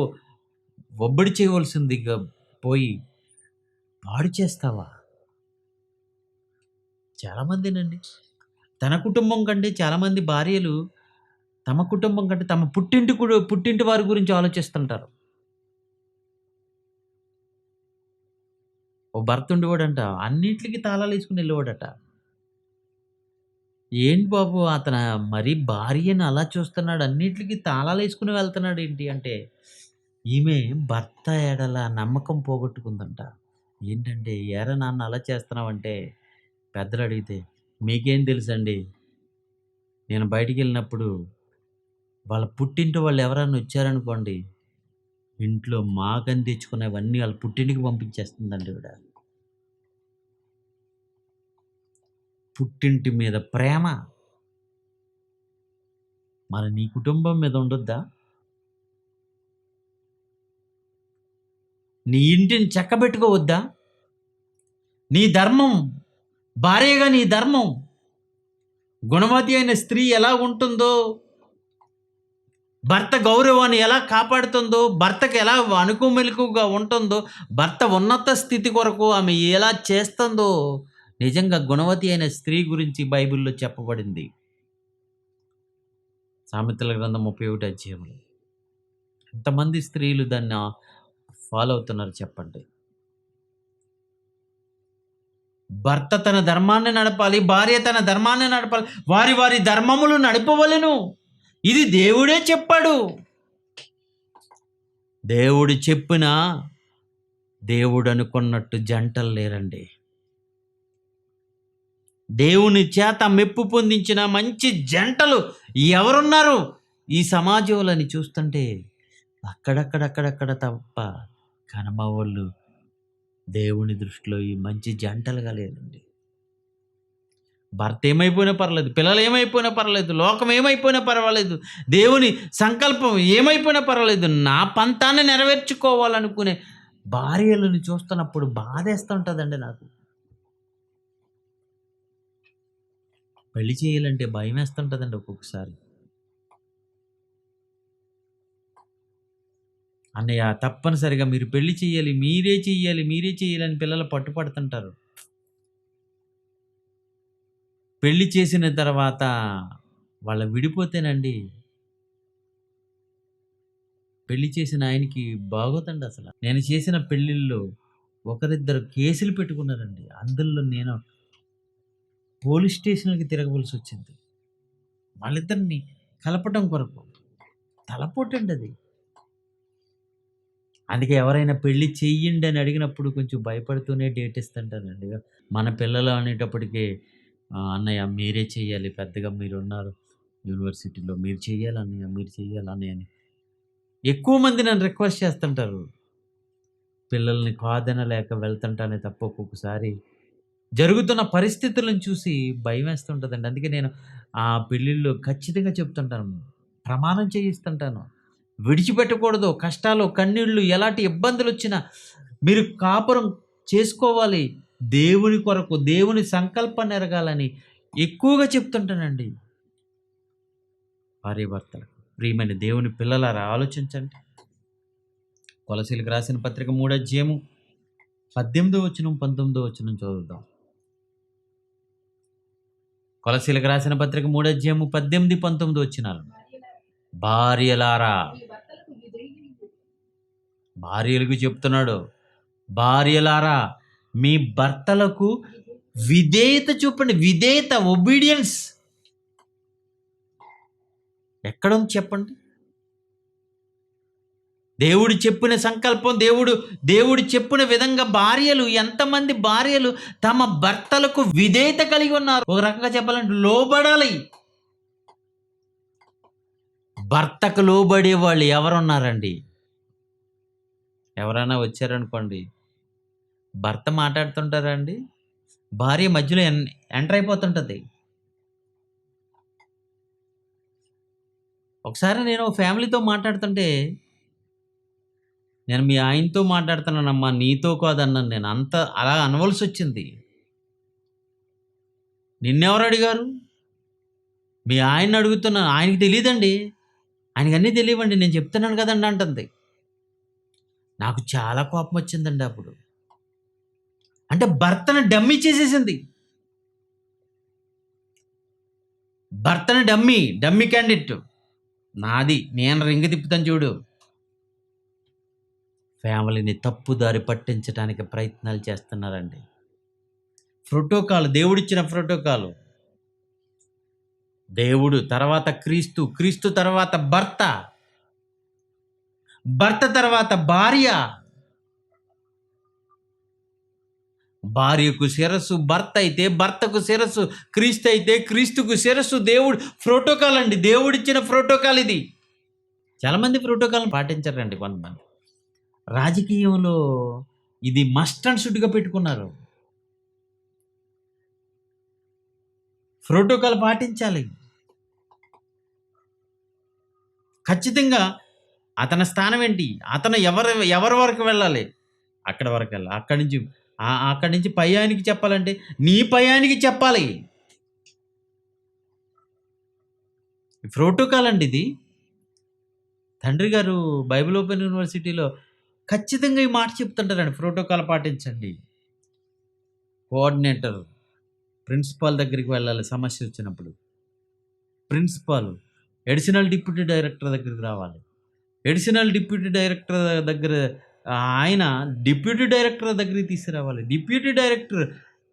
[SPEAKER 1] ఒబ్బడి చేయవలసిందిగా పోయి పాడు చేస్తావా? చాలామందినండి, తన కుటుంబం కంటే చాలామంది భార్యలు తమ కుటుంబం కంటే తమ పుట్టింటి వారి గురించి ఆలోచిస్తుంటారు. ఓ భర్త ఉండేవాడంట, అన్నింటికి తాళాలు వేసుకుని వెళ్ళేవాడట. ఏంటి బాబు అతను మరీ భార్యను అలా చూస్తున్నాడు, అన్నింటికి తాళాలు వేసుకుని వెళ్తున్నాడు ఏంటి అంటే, ఈమె భర్త ఎడల నమ్మకం పోగొట్టుకుందంట. ఏంటంటే, ఏరా నాన్న అలా చేస్తున్నావంటే పెద్దలు అడిగితే, మీకేం తెలుసండి, నేను బయటికి వెళ్ళినప్పుడు వాళ్ళ పుట్టింటి వాళ్ళు ఎవరైనా వచ్చారనుకోండి, ఇంట్లో మాకని తెచ్చుకునేవన్నీ వాళ్ళ పుట్టింటికి పంపించేస్తుందండి ఈవిడ. పుట్టింటి మీద ప్రేమ మరి నీ కుటుంబం మీద ఉండొద్దా? నీ ఇంటిని చక్కబెట్టుకోవద్దా? నీ ధర్మం, భార్యగా నీ ధర్మం, గుణవతి అయిన స్త్రీ ఎలా ఉంటుందో, భర్త గౌరవాన్ని ఎలా కాపాడుతుందో, భర్తకు ఎలా అనుకుమెలుకుగా ఉంటుందో, భర్త ఉన్నత స్థితి కొరకు ఆమె ఎలా చేస్తుందో, నిజంగా గుణవతి అయిన స్త్రీ గురించి బైబిల్లో చెప్పబడింది. సామెతల గ్రంథం 31వ అధ్యాయంలో. ఎంతమంది స్త్రీలు దాన్ని ఫాలో అవుతున్నారు చెప్పండి. భర్త తన ధర్మాన్ని నడపాలి, భార్య తన ధర్మాన్ని నడపాలి, వారి వారి ధర్మములు నడపవలెను. ఇది దేవుడే చెప్పాడు. దేవుడు చెప్పినా దేవుడు అనుకున్నట్టు జంటలు లేరండి. దేవుని చేత మెప్పు పొందించిన మంచి జంటలు ఎవరున్నారు ఈ సమాజంలో అని చూస్తుంటే అక్కడక్కడక్కడక్కడ తప్ప కనమవాళ్ళు దేవుని దృష్టిలో ఈ మంచి జంటలుగా లేరండి. భర్త ఏమైపోయినా పర్లేదు, పిల్లలు ఏమైపోయినా పర్లేదు, లోకం ఏమైపోయినా పర్వాలేదు, దేవుని సంకల్పం ఏమైపోయినా పర్వాలేదు, నా పంతాన్ని నెరవేర్చుకోవాలనుకునే భార్యలను చూస్తున్నప్పుడు బాధేస్తుంటుందండి నాకు. పెళ్లి చేయాలంటే భయం వేస్తుంటుందండి ఒక్కొక్కసారి. అన్నయ్య తప్పనిసరిగా మీరు పెళ్లి చేయాలి, మీరే చేయాలి అని పిల్లలు పట్టుపడుతుంటారు. పెళ్లి చేసిన తర్వాత వాళ్ళు విడిపోతేనండి, పెళ్లి చేసిన ఆయనకి బాగోతండి అసలు. నేను చేసిన పెళ్ళిళ్ళు ఒకరిద్దరు కేసులు పెట్టుకున్నారండి. అందులో నేను పోలీస్ స్టేషన్‌లకి తిరగవలసి వచ్చింది. వాళ్ళిద్దరిని కలపటం కొరకు. తలపోటండి అది. అందుకే ఎవరైనా పెళ్లి చెయ్యండి అని అడిగినప్పుడు కొంచెం భయపడుతూనే డేట్ ఇస్తుంటానండి. మన పిల్లలు అనేటప్పటికి అన్నయ్య మీరే చెయ్యాలి. పెద్దగా మీరున్నారు యూనివర్సిటీలో. మీరు చెయ్యాలి అన్నయ్య, మీరు చెయ్యాలి అన్నయ్య అని ఎక్కువ మంది నన్ను రిక్వెస్ట్ చేస్తుంటారు. పిల్లల్ని కాదనలేక వెళ్తుంటానే తప్ప ఒక్కొక్కసారి జరుగుతున్న పరిస్థితులను చూసి భయమేస్తుంటదండి. అందుకే నేను ఆ పెళ్ళిల్లో ఖచ్చితంగా చెప్తుంటాను. ప్రమాణం చేయిస్తుంటాను. విడిచిపెట్టకూడదు. కష్టాలు, కన్నీళ్ళు ఎలాంటి ఇబ్బందులొచ్చినా మీరు కాపురం చేసుకోవాలి. దేవుని కొరకు, దేవుని సంకల్పం నెరగాలని ఎక్కువగా చెప్తుంటానండి భార్యాభర్తలకు. ప్రియమైన దేవుని పిల్లలారా ఆలోచించండి. కొలసీలకు రాసిన పత్రిక 3 అధ్యాయము 18 వచనం, 19 వచనం చదువుదాం. కొలసీలకు రాసిన పత్రిక 3 అధ్యాయము 18, 19 వచనాలు. భార్యలారా, భార్యలకు చెప్తున్నాడు. భార్యలారా మీ భర్తలకు విధేయత చూపండి. విధేయత, ఒబీడియన్స్ ఎక్కడుంది చెప్పండి? దేవుడు చెప్పిన సంకల్పం, దేవుడు చెప్పిన విధంగా ఎంతమంది భార్యలు తమ భర్తలకు విధేయత కలిగి ఉన్నారు? ఒక రకంగా చెప్పాలంటే లోబడాలి. భర్తకు లోబడే వాళ్ళు ఎవరున్నారండి? ఎవరైనా వచ్చారనుకోండి, భర్త మాట్లాడుతుంటారండి, భార్య మధ్యలో ఎంటర్ అయిపోతుంటది. ఒకసారి నేను ఫ్యామిలీతో మాట్లాడుతుంటే, నేను మీ ఆయనతో మాట్లాడుతున్నానమ్మా, నీతో కాదన్నాను నేను. అలా అనవలసి వచ్చింది. నిన్నెవరు అడిగారు? మీ ఆయన్ని అడుగుతున్నాను. ఆయనకి తెలీదండి. ఆయనకి అన్నీ తెలియవండి. నేను చెప్తున్నాను కదండి అంటుంది. నాకు చాలా కోపం వచ్చిందండి అప్పుడు. అంటే భర్తను డమ్మీ చేసేసింది. భర్తను డమ్మీ క్యాండిడేట్. నాది, నేను రింగు తిప్పుతాను చూడు. ఫ్యామిలీని తప్పుదారి పట్టించడానికి ప్రయత్నాలు చేస్తున్నారండి. ప్రోటోకాల్, దేవుడిచ్చిన ప్రోటోకాల్. దేవుడు తర్వాత క్రీస్తు, క్రీస్తు తర్వాత భర్త, భర్త తర్వాత భార్య. భార్యకు శిరస్సు భర్త అయితే, భర్తకు శిరస్సు క్రీస్తు అయితే, క్రీస్తుకు శిరస్సు దేవుడు. ప్రోటోకాల్ అండి, దేవుడిచ్చిన ప్రోటోకాల్ ఇది. చాలామంది ప్రోటోకాల్ని పాటించారండి. కొంతమంది రాజకీయంలో ఇది మస్ట్ అండ్ షుడ్గా పెట్టుకున్నారు. ప్రోటోకాల్ పాటించాలి ఖచ్చితంగా. అతని స్థానం ఏంటి? అతను ఎవరి వరకు వెళ్ళాలి? అక్కడి వరకు వెళ్ళాలి. అక్కడి నుంచి పై ఆయనకి చెప్పాలంటే నీ పై ఆయనకి చెప్పాలి. ప్రోటోకాల్ అండి ఇది. తండ్రి గారు బైబిల్ ఓపెన్ యూనివర్సిటీలో ఖచ్చితంగా ఈ మాట చెప్తుంటారండి, ప్రోటోకాల్ పాటించండి. కోఆర్డినేటర్ ప్రిన్సిపాల్ దగ్గరికి వెళ్ళాలి సమస్య వచ్చినప్పుడు. ప్రిన్సిపాల్ అడిషనల్ డిప్యూటీ డైరెక్టర్ దగ్గరికి రావాలి. అడిషనల్ డిప్యూటీ డైరెక్టర్ దగ్గర ఆయన డిప్యూటీ డైరెక్టర్ దగ్గరికి తీసుకురావాలి. డిప్యూటీ డైరెక్టర్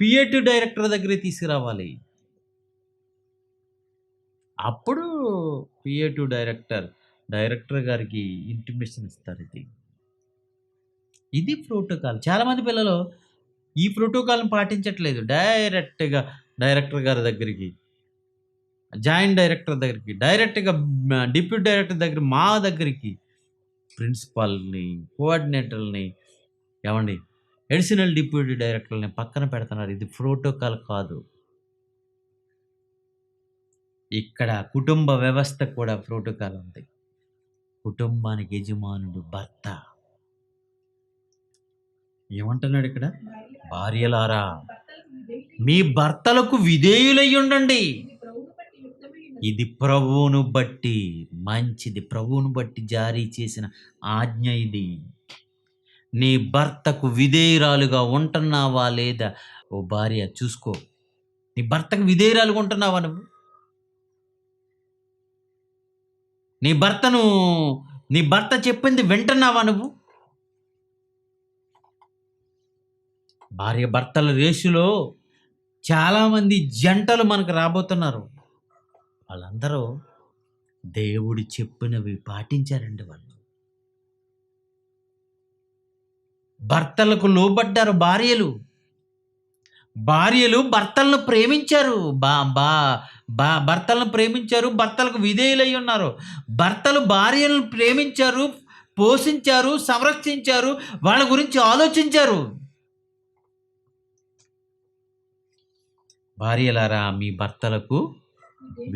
[SPEAKER 1] పిఏటి డైరెక్టర్ దగ్గరికి తీసుకురావాలి. అప్పుడు పిఏటి డైరెక్టర్ గారికి ఇంటిమేషన్ ఇస్తారు. ఇది ప్రోటోకాల్. చాలామంది పిల్లలు ఈ ప్రోటోకాల్ని పాటించట్లేదు. డైరెక్ట్గా డైరెక్టర్ గారి దగ్గరికి, జాయింట్ డైరెక్టర్ దగ్గరికి, డైరెక్ట్గా డిప్యూటీ డైరెక్టర్ దగ్గర, మా దగ్గరికి, ప్రిన్సిపాల్ని, కోఆర్డినేటర్ని, ఏమండి అడిషనల్ డిప్యూటీ డైరెక్టర్ని పక్కన పెడుతున్నారు. ఇది ప్రోటోకాల్ కాదు. ఇక్కడ కుటుంబ వ్యవస్థ కూడా ప్రోటోకాల్ ఉంది. కుటుంబానికి యజమానుడు భర్త. ఏమంటున్నాడు ఇక్కడ? భార్యలారా మీ భర్తలకు విధేయులై ఉండండి. ఇది ప్రభువును బట్టి మంచిది. ప్రభువును బట్టి జారీ చేసిన ఆజ్ఞ ఇది. నీ భర్తకు విధేయురాలుగా ఉంటున్నావా లేదా? ఓ భార్య చూసుకో, నీ భర్తకు విధేయురాలుగా ఉంటున్నావా నువ్వు? నీ భర్త చెప్పింది వింటున్నావా నువ్వు? భార్య భర్తల రేసులో చాలామంది జంటలు మనకు రాబోతున్నారు. వాళ్ళందరూ దేవుడు చెప్పినవి పాటించారండి. వాళ్ళు భర్తలకు లోబడ్డారు. భార్యలు భర్తలను ప్రేమించారు. బా బా బా భర్తలను ప్రేమించారు, భర్తలకు విధేయులై ఉన్నారు. భర్తలు భార్యలను ప్రేమించారు, పోషించారు, సంరక్షించారు, వాళ్ళ గురించి ఆలోచించారు. భార్యలారా, మీ భర్తలకు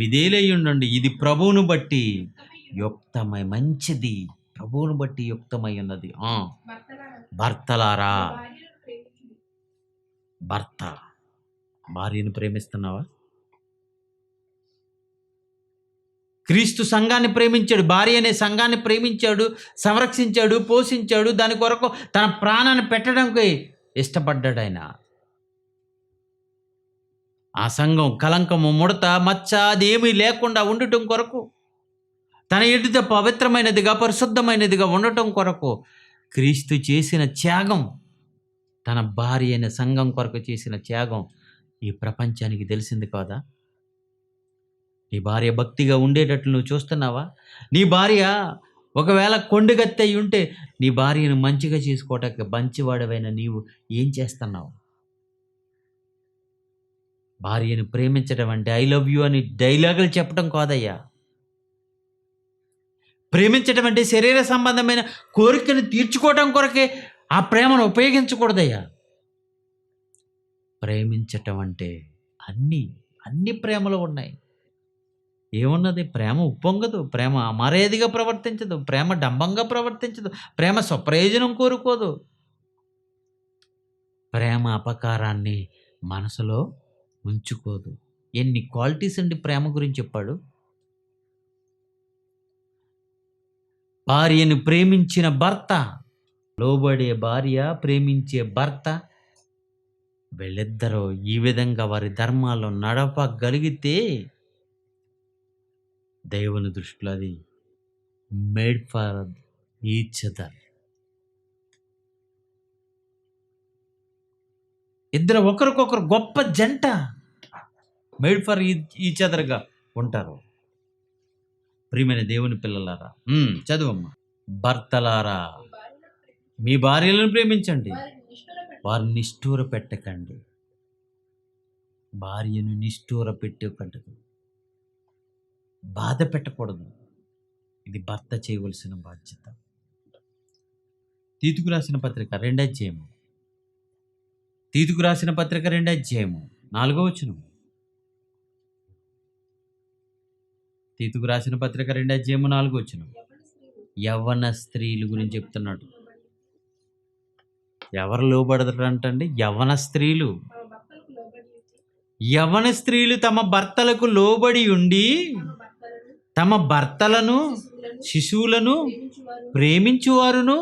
[SPEAKER 1] విధేయులై ఉండండి, ఇది ప్రభువును బట్టి యుక్తమై మంచిది. ప్రభువును బట్టి యుక్తమై ఉన్నది. భర్తలారా, భర్త భార్యను ప్రేమిస్తున్నావా? క్రీస్తు సంఘాన్ని ప్రేమించాడు. భార్య అనే సంఘాన్ని ప్రేమించాడు, సంరక్షించాడు, పోషించాడు. దాని కొరకు తన ప్రాణాన్ని పెట్టడానికి ఇష్టపడ్డాడు ఆయన. ఆ సంఘం కలంకము, ముడత, మచ్చ అదేమీ లేకుండా ఉండటం కొరకు, తన ఎదుట పవిత్రమైనదిగా, పరిశుద్ధమైనదిగా ఉండటం కొరకు క్రీస్తు చేసిన త్యాగం, తన భార్య అయిన సంఘం కొరకు చేసిన త్యాగం ఈ ప్రపంచానికి తెలిసింది కాదా? నీ భార్య భక్తిగా ఉండేటట్లు నువ్వు చూస్తున్నావా? నీ భార్య ఒకవేళ కొండగత్తి అయి ఉంటే నీ భార్యను మంచిగా చేసుకోవటానికి మంచివాడవైన నీవు ఏం చేస్తున్నావు? భార్యను ప్రేమించడం అంటే ఐ లవ్ యూ అని డైలాగులు చెప్పడం కాదయ్యా. ప్రేమించడం అంటే శరీర సంబంధమైన కోరికను తీర్చుకోవడం కొరకే ఆ ప్రేమను ఉపయోగించకూడదయ్యా. ప్రేమించటం అంటే అన్ని ప్రేమలు ఉన్నాయి. ఏమున్నది? ప్రేమ ఉప్పొంగదు, ప్రేమ అమర్యాదగా ప్రవర్తించదు, ప్రేమ డంబంగా ప్రవర్తించదు, ప్రేమ స్వప్రయోజనం కోరుకోదు. ప్రేమ అపకారాన్ని మనసులో ఉంచుకోదు. ఎన్ని క్వాలిటీస్ అండి ప్రేమ గురించి చెప్పాడు. భార్యను ప్రేమించిన భర్త, లోబడే భార్య, ప్రేమించే భర్త, వీళ్ళిద్దరూ ఈ విధంగా వారి ధర్మాల్లో నడపగలిగితే దేవుని దృష్టిలో అది మేడ్ ఫర్ ఈచ్ అదర్. ఇద్దరు ఒకరికొకరు గొప్ప జంట, మేడ్ ఫర్ ఈచ్ అదర్గా ఉంటారు. ప్రియమైన దేవుని పిల్లలారా, చదువమ్మా. భర్తలారా, మీ భార్యలను ప్రేమించండి, వారిని నిష్ఠూర పెట్టకండి. భార్యను నిష్ఠూర పెట్టకండి, బాధ పెట్టకూడదు. ఇది భర్త చేయవలసిన బాధ్యత. తీతుకు రాసిన పత్రిక 2వ అధ్యాయము, 2వ అధ్యాయము 4వ వచనం. తీతుకు రాసిన పత్రిక 2వ అధ్యాయము 4వ వచనం. యవ్వన స్త్రీల గురించి చెప్తున్నాడు. ఎవరు లోబడతారంటండి? యవ్వన స్త్రీలు తమ భర్తలకు లోబడి ఉండి తమ భర్తలను, శిశువులను ప్రేమించువారును.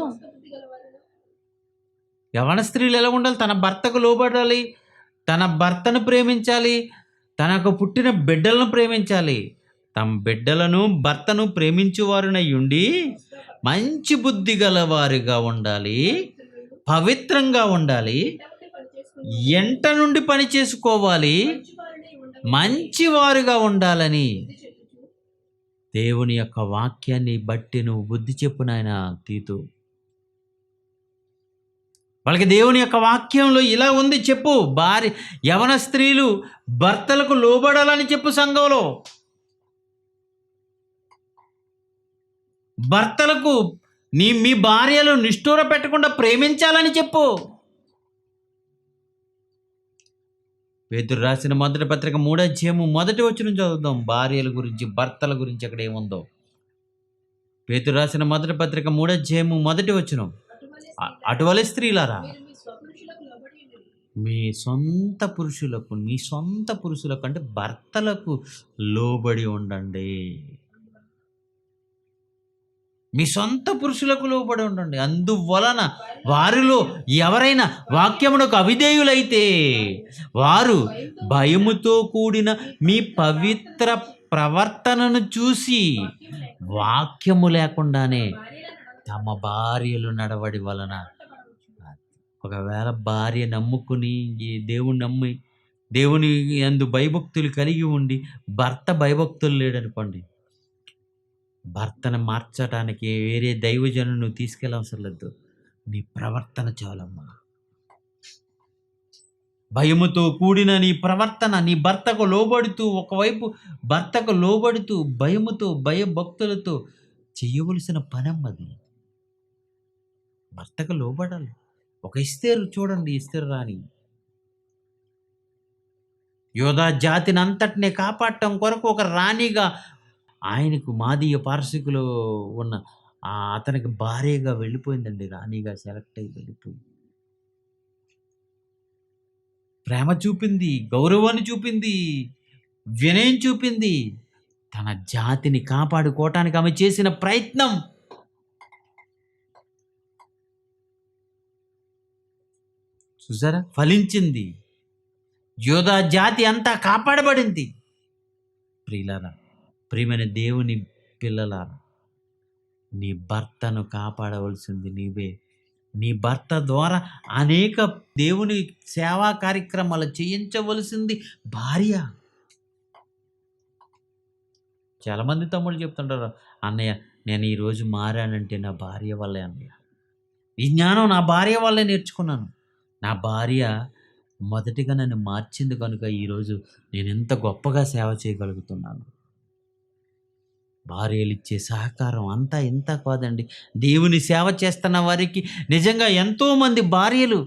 [SPEAKER 1] యవ్వన స్త్రీలు ఎలా ఉండాలి? తన భర్తకు లోబడాలి, తన భర్తను ప్రేమించాలి, తనకు పుట్టిన బిడ్డలను ప్రేమించాలి. తమ బిడ్డలను, భర్తను ప్రేమించువారునై ఉండి మంచి బుద్ధి గలవారిగా ఉండాలి, పవిత్రంగా ఉండాలి, ఎంట నుండి పని చేసుకోవాలి, మంచివారుగా ఉండాలని దేవుని యొక్క వాక్యాన్ని బట్టి నువ్వు బుద్ధి చెప్పు నాయన తీతు. వాళ్ళకి దేవుని యొక్క వాక్యంలో ఇలా ఉంది చెప్పు. యవన స్త్రీలు భర్తలకు లోబడాలని చెప్పు. సంఘంలో భర్తలకు మీ భార్యలు నిష్ఠూర పెట్టకుండా ప్రేమించాలని చెప్పు. పేతురు రాసిన మొదటి పత్రిక 3వ అధ్యాయము 1వ వచనం చదువుదాం. భార్యల గురించి, భర్తల గురించి అక్కడ ఏముందో. పేతురు రాసిన మొదటి పత్రిక 3వ అధ్యాయము 1వ వచనం. అటువలే స్త్రీలారా, మీ సొంత పురుషులకు అంటే భర్తలకు లోబడి ఉండండి. మీ సొంత పురుషులకు లోబడి ఉండండి. అందువలన వారిలో ఎవరైనా వాక్యమునకు అవిధేయులైతే వారు భయముతో కూడిన మీ పవిత్ర ప్రవర్తనను చూసి వాక్యము లేకుండానే తమ భార్యలు నడవడి వలన ఒకవేళ భార్య నమ్ముకుని ఈ దేవుణ్ణి నమ్మి దేవుని యందు భయభక్తులు కలిగి ఉండి భర్త భయభక్తులు లేడనుకోండి, భర్తను మార్చటానికి వేరే దైవజనుని నువ్వు తీసుకెళ్ళవసరం లేదు. నీ ప్రవర్తన చాలమ్మా. భయముతో కూడిన నీ ప్రవర్తన, నీ భర్తకు లోబడుతూ, ఒకవైపు భర్తకు లోబడుతూ భయముతో భయభక్తులతో చేయవలసిన పనమ్మది. భర్తకు లోబడాలి. ఒక ఎస్తేరు చూడండి, ఎస్తేరు రాణి యోధా జాతిని అంతటిని కాపాడటం కొరకు ఒక రాణిగా ఆయనకు మాదీయ పారసికులో ఉన్న అతనికి భార్యగా వెళ్ళిపోయిందండి. రాణిగా సెలెక్ట్ అయ్యి వెళ్ళిపోయింది. ప్రేమ చూపింది, గౌరవాన్ని చూపింది, వినయం చూపింది. తన జాతిని కాపాడుకోవటానికి ఆమె చేసిన ప్రయత్నం చూసారా, ఫలించింది. యోధా జాతి అంతా కాపాడబడింది. ప్రియులారా, ప్రియమైన దేవుని పిల్లలారా, నీ భర్తను కాపాడవలసింది నీవే. నీ భర్త ద్వారా అనేక దేవుని సేవా కార్యక్రమాలు చేయించవలసింది భార్య. చాలామంది తమ్ముళ్ళు చెప్తుంటారు, అన్నయ్య నేను ఈరోజు మారానంటే నా భార్య వల్లే అన్నయ్య. ఈ జ్ఞానం నా భార్య వల్లే నేర్చుకున్నాను. నా భార్య మొదటిగా నన్ను మార్చింది కనుక ఈరోజు నేను ఎంత గొప్పగా సేవ చేయగలుగుతున్నాను. భార్యలు ఇచ్చే సహకారం అంతా ఇంత కాదండి. దేవుని సేవ చేస్తున్న వారికి నిజంగా ఎంతోమంది భార్యలు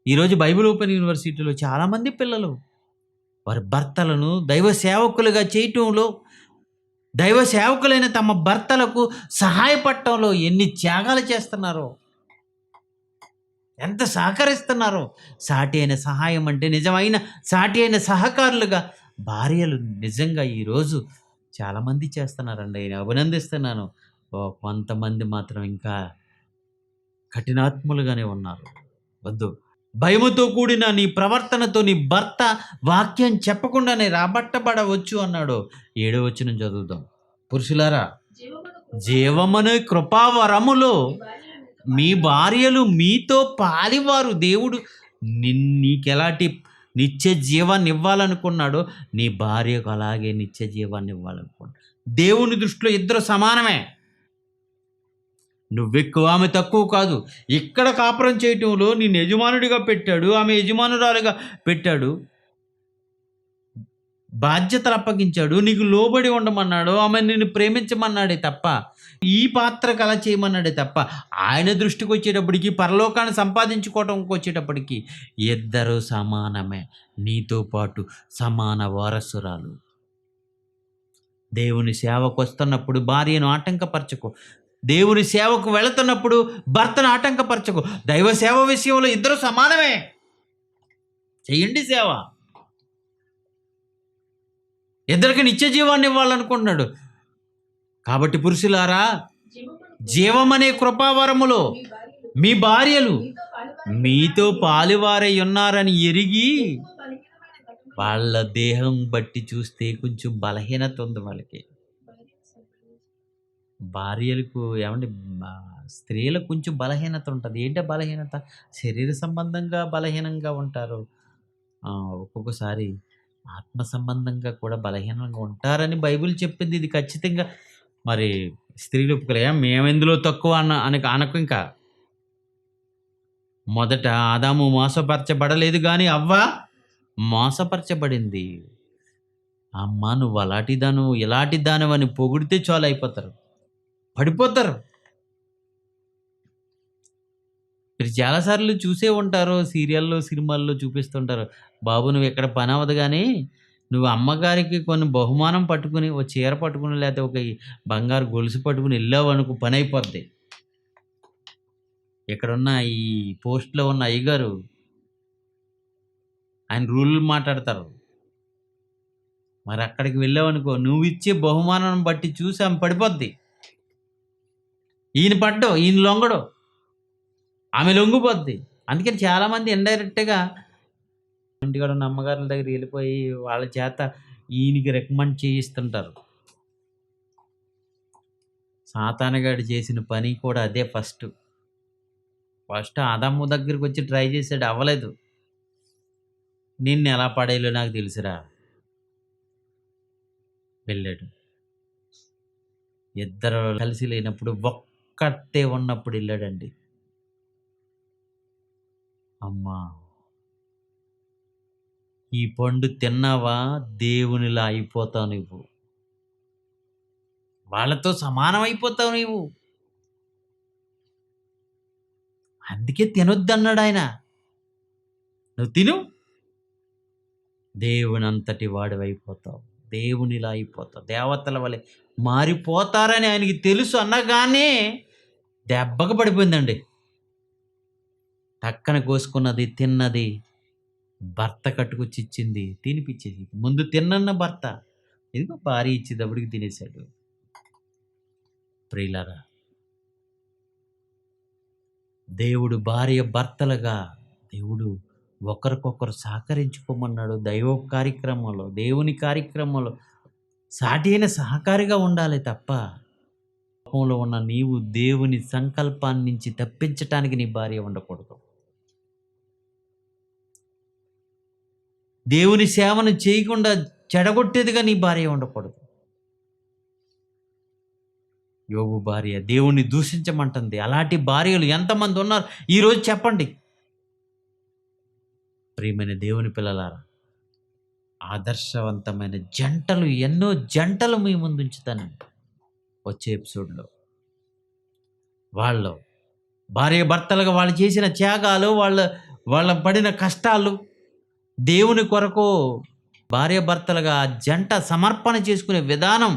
[SPEAKER 1] ఈరోజు బైబిల్ ఓపెన్ యూనివర్సిటీలో చాలామంది పిల్లలు వారి భర్తలను దైవ సేవకులుగా చేయటంలో, దైవ సేవకులైన తమ భర్తలకు సహాయపడటంలో ఎన్ని త్యాగాలు చేస్తున్నారో, ఎంత సహకరిస్తున్నారో. సాటి అయిన సహాయం అంటే నిజమైన సాటి అయిన సహకారులుగా భార్యలు నిజంగా ఈరోజు చాలామంది చేస్తున్నారండి. నేను అభినందిస్తున్నాను. కొంతమంది మాత్రం ఇంకా కఠినాత్ములుగానే ఉన్నారు. వద్దు. భయముతో కూడిన నీ ప్రవర్తనతో నీ భర్త వాక్యం చెప్పకుండానే రాబట్టబడవచ్చు అన్నాడు. 7వ వచనం చదువుదాం. పురుషులారా, జీవమనే కృపావరములో మీ భార్యలు మీతో పాలివారు. దేవుడు నీకెలాంటి నిత్య జీవాన్ని ఇవ్వాలనుకున్నాడో నీ భార్యకు అలాగే నిత్య జీవాన్ని ఇవ్వాలనుకున్నాడు. దేవుని దృష్టిలో ఇద్దరు సమానమే. నువ్వెక్కువ, ఆమె తక్కువ కాదు. ఇక్కడ కాపురం చేయటంలో నిన్ను యజమానుడిగా పెట్టాడు, ఆమె యజమానురాలుగా పెట్టాడు. బాధ్యతలు అప్పగించాడు, నీకు లోబడి ఉండమన్నాడు, ఆమె నిన్ను ప్రేమించమన్నాడే తప్ప, ఈ పాత్రకు అలా చేయమన్నాడే తప్ప, ఆయన దృష్టికి వచ్చేటప్పటికి, పరలోకాన్ని సంపాదించుకోవటంకి వచ్చేటప్పటికి ఇద్దరు సమానమే. నీతో పాటు సమాన వారసురాలు. దేవుని సేవకు వస్తున్నప్పుడు భార్యను ఆటంకపరచకు. దేవుని సేవకు వెళుతున్నప్పుడు భర్తను ఆటంకపరచకు. దైవ సేవ విషయంలో ఇద్దరు సమానమే. చెయ్యండి సేవ. ఇద్దరికి నిత్య జీవాన్ని ఇవ్వాలనుకుంటున్నాడు. కాబట్టి పురుషులారా, జీవమనే కృపావరములో మీ భార్యలు మీతో పాలువారై ఉన్నారని ఎరిగి, వాళ్ళ దేహం బట్టి చూస్తే కొంచెం బలహీనత ఉంది వాళ్ళకి. భార్యలకు ఏమండి, స్త్రీలకు కొంచెం బలహీనత ఉంటుంది. ఏంటో బలహీనత, శరీర సంబంధంగా బలహీనంగా ఉంటారు. ఒక్కొక్కసారి ఆత్మ సంబంధంగా కూడా బలహీనంగా ఉంటారని బైబిల్ చెప్పింది. ఇది ఖచ్చితంగా మరి స్త్రీలు ఒప్పుకోలేం. మేమెందులో తక్కువ అనకు. ఇంకా మొదట ఆదాము మోసపరచబడలేదు, కానీ అవ్వ మోసపరచబడింది. అమ్మ నువ్వు అలాంటిదాను ఇలాంటి దానివని పొగిడితే చాలు అయిపోతారు, పడిపోతారు. మీరు చాలాసార్లు చూసే ఉంటారు, సీరియల్లో సినిమాల్లో చూపిస్తుంటారు. బాబు నువ్వు ఎక్కడ పని అవ్వదు, కానీ నువ్వు అమ్మగారికి కొన్ని బహుమానం పట్టుకుని, ఓ చీర పట్టుకుని లేకపోతే ఒక బంగారు గొలుసు పట్టుకుని వెళ్ళావు అనుకో, పని అయిపోద్ది. ఇక్కడున్న ఈ పోస్ట్లో ఉన్న అయ్యగారు ఆయన రూల్ మాట్లాడతారు. మరి అక్కడికి వెళ్ళావనుకో, నువ్వు ఇచ్చే బహుమానం బట్టి చూసి ఆమె పడిపోద్ది. ఈయన పడ్డు, ఈయన లొంగడు, ఆమె లొంగిపోద్ది. అందుకని చాలామంది ఇండైరెక్ట్గా ఇంటికాడ ఉన్న అమ్మగారుల దగ్గర వెళ్ళిపోయి వాళ్ళ చేత ఈయనకి రికమెండ్ చేయిస్తుంటారు. సాతానుగాడు చేసిన పని కూడా అదే ఫస్ట్. ఫస్ట్ ఆదాము దగ్గరికి వచ్చి ట్రై చేసాడు, అవ్వలేదు. నిన్ను ఎలా పడేయాలో నాకు తెలుసురా, వెళ్ళాడు. ఇద్దరు కలిసి లేనప్పుడు ఒక్కటే ఉన్నప్పుడు వెళ్ళాడండి. అమ్మా, ఈ పండు తిన్నావా దేవునిలా అయిపోతావు నువ్వు, వాళ్ళతో సమానం అయిపోతావు నువ్వు, అందుకే తినొద్దన్నాడు ఆయన. నువ్వు తిను, దేవునంతటి వాడివైపోతావు, దేవునిలా అయిపోతావు, దేవతల వలె మారిపోతారని ఆయనకి తెలుసు అనగానే దెబ్బకు పడిపోయిందండి. టక్కన కోసుకున్నది, తిన్నది, భర్త కట్టుకొచ్చి ఇచ్చింది, తినిపిచ్చేసి ముందు తిన్నన్న భర్త ఇదిగో భార్య ఇచ్చేటప్పటికి తినేశాడు. ప్రియులారా, దేవుడు భార్య భర్తలుగా దేవుడు ఒకరికొకరు సహకరించుకోమన్నాడు. దైవ కార్యక్రమంలో, దేవుని కార్యక్రమంలో సాటి అయిన సహకారిగా ఉండాలి తప్ప, లోకంలో ఉన్న నీవు దేవుని సంకల్పాన్ని నుంచి తప్పించటానికి నీ భార్య ఉండకూడదు. దేవుని సేవను చేయకుండా చెడగొట్టేదిగా నీ భార్య ఉండకూడదు. యోబు భార్య దేవుణ్ణి దూషించమంటుంది. అలాంటి భార్యలు ఎంతమంది ఉన్నారు ఈరోజు చెప్పండి. ప్రియమైన దేవుని పిల్లలారా, ఆదర్శవంతమైన జంటలు, ఎన్నో జంటలు మీ ముందు ఉంచుతానండి వచ్చే ఎపిసోడ్లో. వాళ్ళు భార్య భర్తలుగా వాళ్ళు చేసిన త్యాగాలు, వాళ్ళ పడిన కష్టాలు, దేవుని కొరకు భార్య భర్తలుగా ఆ జంట సమర్పణ చేసుకునే విధానం,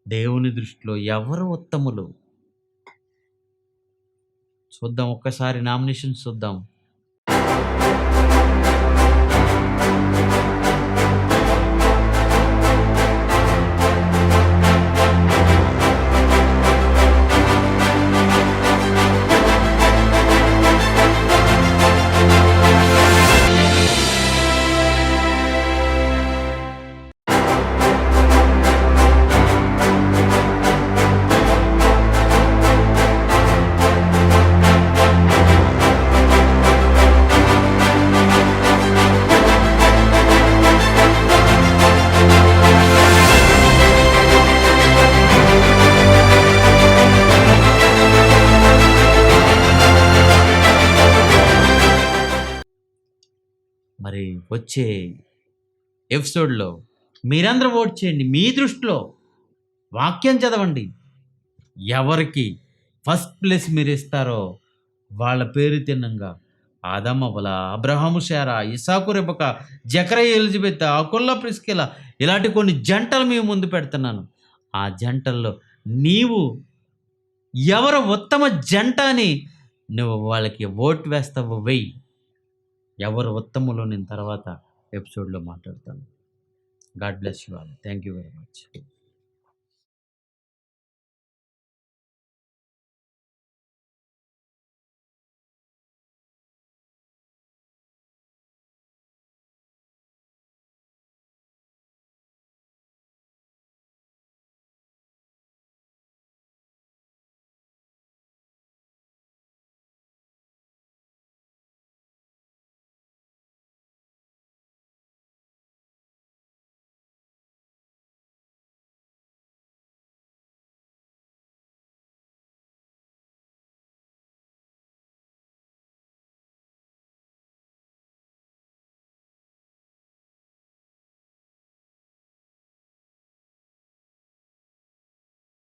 [SPEAKER 1] దేవుని దృష్టిలో ఎవరు ఉత్తములు చూద్దాం. ఒక్కసారి నామినేషన్స్ చూద్దాం. మరి వచ్చే ఎపిసోడ్లో మీరందరూ ఓట్ చేయండి. మీ దృష్టిలో వాక్యం చదవండి. ఎవరికి ఫస్ట్ ప్లేస్ మీరు ఇస్తారో వాళ్ళ పేరు తిన్నంగా ఆదాము అవ్వల, అబ్రహాము శారా, ఇసాకు Rebecca, Jakarayya Elizabeth, Aquila Priscilla, ఇలాంటి కొన్ని జంటలు మీ ముందు పెడుతున్నాను. ఆ జంటల్లో నీవు ఎవరు ఉత్తమ జంట అని నువ్వు వాళ్ళకి ఓట్ వేస్తావు, వెయ్యి. ఎవరు ఉత్తములో నేను తర్వాత ఎపిసోడ్లో మాట్లాడతాను. God bless you all. Thank you very much.